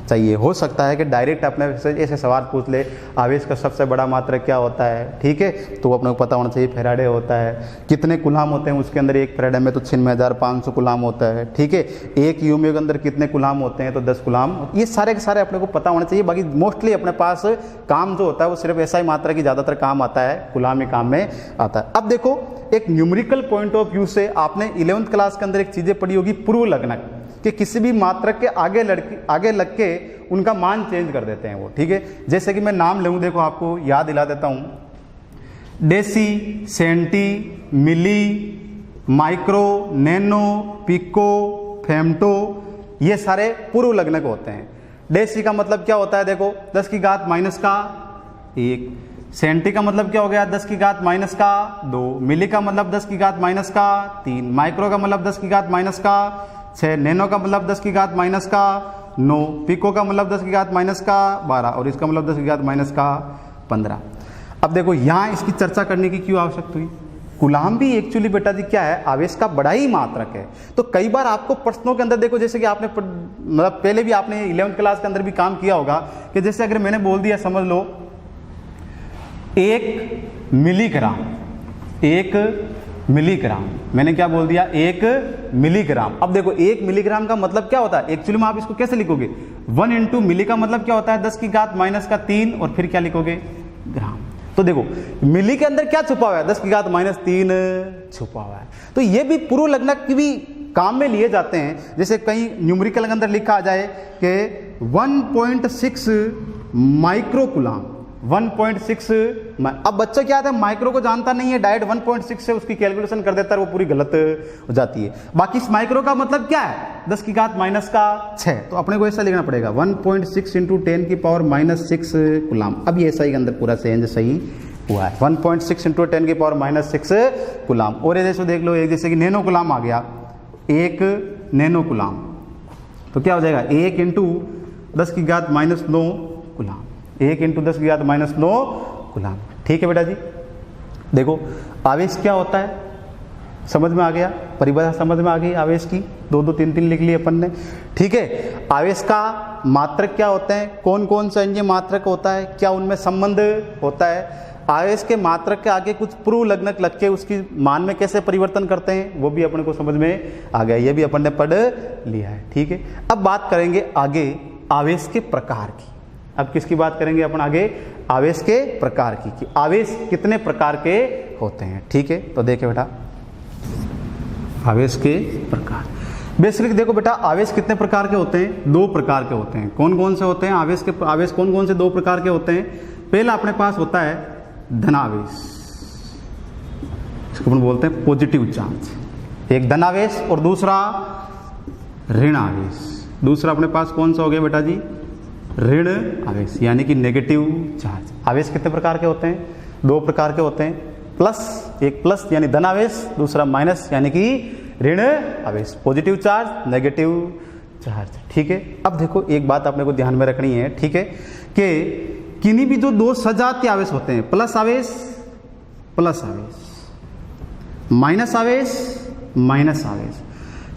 चाहिए। हो सकता है कि डायरेक्ट अपने से ऐसे सवाल पूछ ले, आवेश का सबसे बड़ा मात्रक क्या होता है, ठीक है, तो अपने को पता होना चाहिए फैराडे होता है। कितने कूलाम होते हैं उसके अंदर? एक फैराडे में तो 96,500 कूलाम होता है, ठीक है। एक यूमे के अंदर कितने कूलाम होते हैं? तो 10 कूलाम। ये सारे के सारे अपने को पता होना चाहिए। बाकी मोस्टली अपने पास काम जो होता है वो सिर्फ ऐसा ही मात्रक की ज़्यादातर काम आता है, कूलाम ही काम में आता है। अब देखो, एक न्यूमेरिकल पॉइंट ऑफ व्यू से आपने 11th क्लास के अंदर एक चीजें पढ़ी होगी, पूर्व लग्नक, कि किसी भी मात्रक के आगे लग के उनका मान चेंज कर देते हैं वो, ठीक है। जैसे कि मैं नाम लूँ, देखो आपको याद दिला देता हूं, डेसी, सेंटी, मिली, माइक्रो, नैनो, पिको, फेमटो, ये सारे पूर्व लग्नक होते हैं। डेसी का मतलब क्या होता है? देखो 10 की घात माइनस का 1। सेंटी का मतलब क्या हो गया? 10 की घात माइनस का 2। मिली का मतलब 10 की घात माइनस का 3। माइक्रो का मतलब 10 की घात माइनस का 6। नैनो का मतलब 10 की घात माइनस का 9। पिको का मतलब 10 की घात माइनस का 12। और इसका मतलब 10 की घात माइनस का 15। अब देखो यहाँ इसकी चर्चा करने की क्यों आवश्यकता हुई? कूलाम भी एक्चुअली बेटा जी क्या है? आवेश का बड़ा ही मात्रक है। तो कई बार आपको प्रश्नों के अंदर देखो, जैसे कि आपने मतलब पहले भी आपने 11th क्लास के अंदर भी काम किया होगा, कि जैसे अगर मैंने बोल दिया, समझ लो 1 मिलीग्राम, 1 मिलीग्राम, मैंने क्या बोल दिया? 1 मिलीग्राम। अब देखो 1 मिलीग्राम का मतलब क्या होता है? एक्चुअली में आप इसको कैसे लिखोगे? 1 इंटू मिली का मतलब क्या होता है? 10 की घात माइनस का 3, और फिर क्या लिखोगे? ग्राम। तो देखो मिली के अंदर क्या छुपा हुआ है? 10 की घात माइनस 3 छुपा हुआ है। तो ये भी पूर्व लग्नक की भी काम में लिए जाते हैं। जैसे कहीं न्यूमेरिकल के अंदर लिखा आ जाए कि 1.6 माइक्रो कूलाम, 1.6। अब बच्चा क्या है, माइक्रो को जानता नहीं है, डायरेक्ट 1.6 से उसकी कैलकुलेशन कर देता है, वो पूरी गलत हो जाती है। बाकी इस माइक्रो का मतलब क्या है? 10 की घात माइनस का 6। तो अपने को ऐसा लिखना पड़ेगा 1.6 इंटू 10 की पावर माइनस 6 कूलाम। अब ये सही के अंदर पूरा चेंज सही हुआ है, 1.6 इंटू 10 की पावर माइनस 6 कूलाम। और ये जैसे देख लो, एक जैसे कि नैनो कूलाम आ गया, 1 नैनो कूलाम, तो क्या हो जाएगा? 1 इंटू 10 की घात माइनस 9 कूलाम, 1 इंटू 10 की घात माइनस 9 कूलाम। ठीक है बेटा जी। देखो आवेश क्या होता है, समझ में आ गया? परिभाषा समझ में आ गई आवेश की? 2-2 3-3 लिख लिए अपन ने। ठीक है, आवेश का मात्रक क्या होते हैं, कौन कौन सा इनके मात्रक होता है, क्या उनमें संबंध होता है, आवेश के मात्रक के आगे कुछ पूर्व लग्नक लग के उसकी मान में कैसे परिवर्तन करते हैं, वो भी अपने को समझ में आ गया। ये भी अपन ने पढ़ लिया है। ठीक है, अब बात करेंगे आगे आवेश के प्रकार की। अब किसकी बात करेंगे अपन आगे? आवेश के प्रकार की, कि आवेश कितने प्रकार के होते हैं। ठीक है, तो देखिए बेटा आवेश के प्रकार। बेसिकली देखो बेटा, आवेश कितने प्रकार के होते हैं? 2 प्रकार के होते हैं। कौन कौन से होते हैं आवेश कौन कौन से 2 प्रकार के होते हैं? पहला अपने पास होता है धनावेश, इसको अपन बोलते हैं पॉजिटिव चार्ज। एक धनावेश और दूसरा ऋण आवेश। दूसरा अपने पास कौन सा हो गया बेटा जी? ऋण आवेश, यानी कि नेगेटिव चार्ज। आवेश कितने प्रकार के होते हैं? 2 प्रकार के होते हैं। प्लस, एक प्लस यानी धन आवेश, दूसरा माइनस यानी कि ऋण आवेश। Positive charge, negative charge. ठीक है, अब देखो एक बात अपने को ध्यान में रखनी है, ठीक है, कि किन्हीं भी जो 2 सजातीय आवेश होते हैं, प्लस आवेश, माइनस आवेश, माइनस आवेश,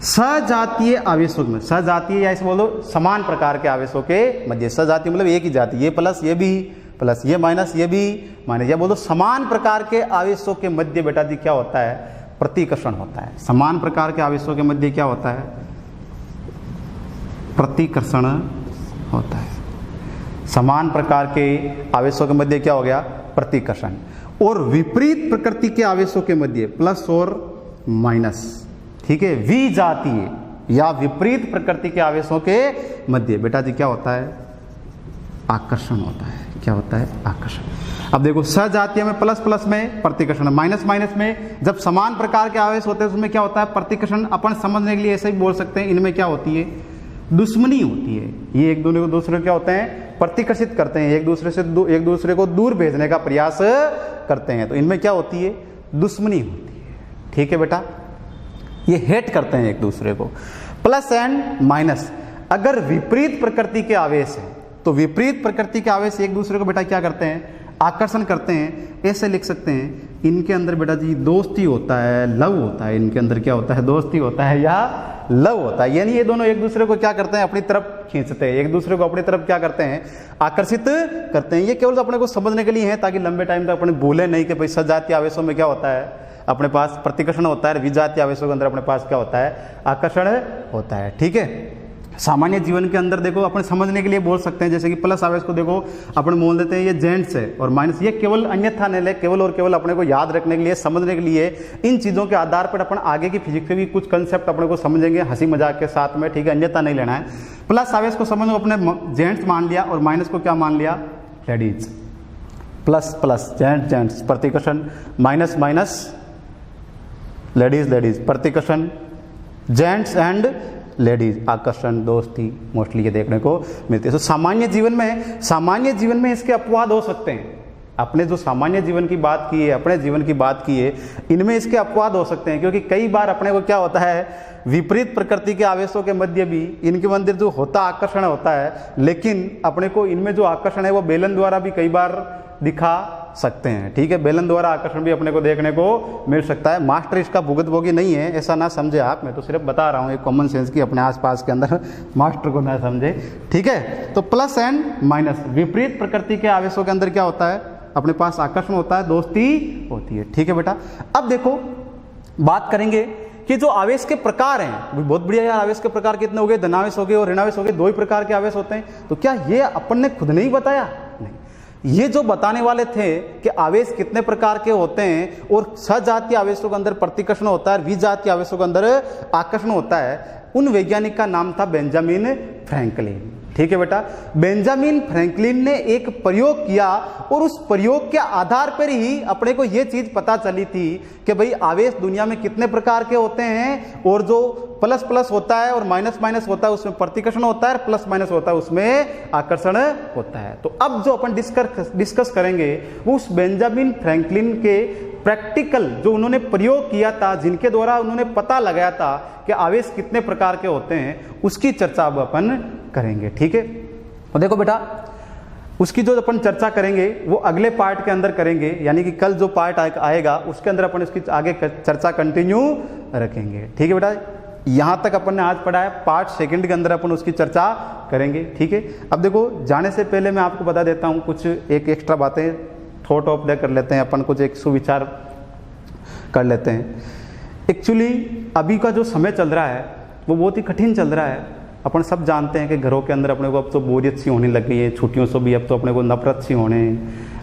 सजातीय आवेशों में, सजातीय या इसे बोलो समान प्रकार के आवेशों के मध्य, सजातीय मतलब एक ही जाति, ये प्लस ये भी प्लस, ये माइनस ये भी माइनस, या बोलो समान प्रकार के आवेशों के मध्य बेटा जी क्या होता है? प्रतिकर्षण होता है। समान प्रकार के आवेशों के मध्य क्या होता है? प्रतिकर्षण होता है। समान प्रकार के आवेशों के मध्य क्या हो गया? प्रतिकर्षण। और विपरीत प्रकृति के आवेशों के मध्य प्लस और माइनस, ठीक है, विजातीय या विपरीत प्रकृति के आवेशों के मध्य बेटा जी क्या होता है? आकर्षण होता है। क्या होता है? आकर्षण। अब देखो सजातीय में प्लस प्लस में प्रतिकर्षण, माइनस माइनस में जब समान प्रकार के आवेश होते हैं उसमें क्या होता है? प्रतिकर्षण। अपन समझने के लिए ऐसे भी बोल सकते हैं, इनमें क्या होती है? दुश्मनी होती है। ये एक दूसरे क्या होते हैं? प्रतिकर्षित करते हैं, एक दूसरे को दूर भेजने का प्रयास करते हैं। तो इनमें क्या होती है? दुश्मनी होती है। ठीक है बेटा, ये हेट करते हैं एक दूसरे को। प्लस एंड माइनस, अगर विपरीत प्रकृति के आवेश है तो विपरीत प्रकृति के आवेश एक दूसरे को बेटा क्या करते हैं? आकर्षण करते हैं। ऐसे लिख सकते हैं इनके अंदर बेटा जी दोस्ती होता है, लव होता है, इनके अंदर क्या होता है, दोस्ती होता है या लव होता है। यानी ये दोनों एक दूसरे को क्या करते हैं, अपनी तरफ खींचते हैं, एक दूसरे को अपनी तरफ क्या करते हैं, आकर्षित करते हैं। ये केवल अपने को समझने के लिए है ताकि लंबे टाइम तक अपने भूले नहीं कि भाई सजातीय आवेशों में क्या होता है, अपने पास प्रतिकर्षण होता है, विजातीय आवेशों के अंदर अपने पास क्या होता है, आकर्षण होता है। ठीक है, सामान्य जीवन के अंदर देखो अपन समझने के लिए बोल सकते हैं, जैसे कि प्लस आवेश को देखो अपन बोल देते हैं ये जेंट्स है, और माइनस ये केवल अन्यथा नहीं ले, केवल और केवल अपने को याद रखने के लिए, समझने के लिए, इन चीज़ों के आधार पर अपन आगे की फिजिक्स के भी कुछ कंसेप्ट अपने को समझेंगे हंसी मजाक के साथ में। ठीक है, अन्यथा नहीं लेना है। प्लस आवेश को समझो अपने जेंट्स मान लिया और माइनस को क्या मान लिया, लेडीज। प्लस प्लस जेंट्स प्रतिकर्षण, माइनस माइनस लेडीज प्रतिकर्षण, जेंट्स एंड लेडीज आकर्षण, दोस्ती, मोस्टली ये देखने को मिलती है। तो सामान्य जीवन में इसके अपवाद हो सकते हैं। अपने जो सामान्य जीवन की बात की है, अपने जीवन की बात की है, इनमें इसके अपवाद हो सकते हैं, क्योंकि कई बार अपने को क्या होता है, विपरीत प्रकृति के आवेशों के मध्य भी इनके मंदिर जो होता आकर्षण होता है, लेकिन अपने को इनमें जो आकर्षण है वो बेलन द्वारा भी कई बार दिखा सकते हैं। ठीक है, बेलन द्वारा आकर्षण भी अपने को देखने को मिल सकता है। मास्टर इसका भुगतभोगी नहीं है, ऐसा ना समझे आप, मैं तो सिर्फ बता रहा हूँ एक कॉमन सेंस की, अपने आसपास के अंदर मास्टर को ना समझे। ठीक है, तो प्लस एंड माइनस विपरीत प्रकृति के आवेशों के अंदर क्या होता है, अपने पास आकर्षण होता है, दोस्ती होती है। ठीक है बेटा, अब देखो बात करेंगे कि जो आवेश के प्रकार हैं, बहुत बढ़िया यार, आवेश के प्रकार कितने हो गए, धनावेश हो गए और ऋणावेश हो गए, दो ही प्रकार के आवेश होते हैं। तो क्या ये अपन ने खुद नहीं बताया? नहीं, ये जो बताने वाले थे कि आवेश कितने प्रकार के होते हैं और सजातीय आवेशों के अंदर प्रतिकर्षण होता है, विजातीय आवेशों के अंदर आकर्षण होता है, उन वैज्ञानिक का नाम था बेंजामिन फ्रैंकलिन। ठीक है बेटा, बेंजामिन फ्रैंकलिन ने एक प्रयोग किया और उस प्रयोग के आधार पर ही अपने को यह चीज पता चली थी कि भाई आवेश दुनिया में कितने प्रकार के होते हैं, और जो प्लस प्लस होता है और माइनस माइनस होता है उसमें प्रतिकर्षण होता है, प्लस माइनस होता है उसमें आकर्षण होता है। तो अब जो अपन डिस्कस करेंगे वो उस बेंजामिन फ्रैंकलिन के प्रैक्टिकल जो उन्होंने प्रयोग किया था, जिनके द्वारा उन्होंने पता लगाया था कि आवेश कितने प्रकार के होते हैं, उसकी चर्चा अब अपन करेंगे। ठीक है, तो देखो बेटा, उसकी जो अपन चर्चा करेंगे वो अगले पार्ट के अंदर करेंगे, यानी कि कल जो पार्ट आएगा उसके अंदर अपन इसकी आगे चर्चा कंटिन्यू रखेंगे। ठीक है बेटा, यहाँ तक अपन ने आज पढ़ा है, पार्ट सेकंड के अंदर अपन उसकी चर्चा करेंगे। ठीक है, अब देखो जाने से पहले मैं आपको बता देता हूँ कुछ एक एक्स्ट्रा बातें, थॉट ऑफ डे कर लेते हैं अपन, कुछ एक सुविचार कर लेते हैं। एक्चुअली अभी का जो समय चल रहा है वो बहुत ही कठिन चल रहा है। अपन सब जानते हैं कि घरों के अंदर अपने को अब तो बोरियत सी होने लग गई है, छुट्टियों से भी अब तो अपने को नफरत सी होने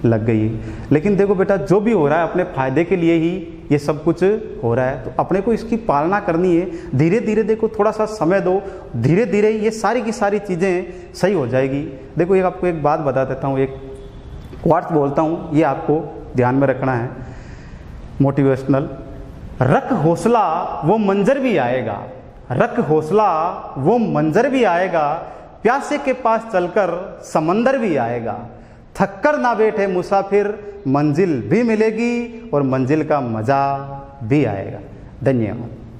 लग गई है। लेकिन देखो बेटा, जो भी हो रहा है अपने फायदे के लिए ही ये सब कुछ हो रहा है, तो अपने को इसकी पालना करनी है। धीरे धीरे देखो, थोड़ा सा समय दो, धीरे धीरे ये सारी की सारी चीज़ें सही हो जाएगी। देखो एक आपको एक बात बता देता हूँ, एक क्वार्ट्स बोलता हूँ, ये आपको ध्यान में रखना है, मोटिवेशनल। रख हौसला वो मंजर भी आएगा, रख हौसला वो मंजर भी आएगा, प्यासे के पास चलकर समंदर भी आएगा, थक कर ना बैठे मुसाफिर, मंजिल भी मिलेगी और मंजिल का मजा भी आएगा। धन्यवाद।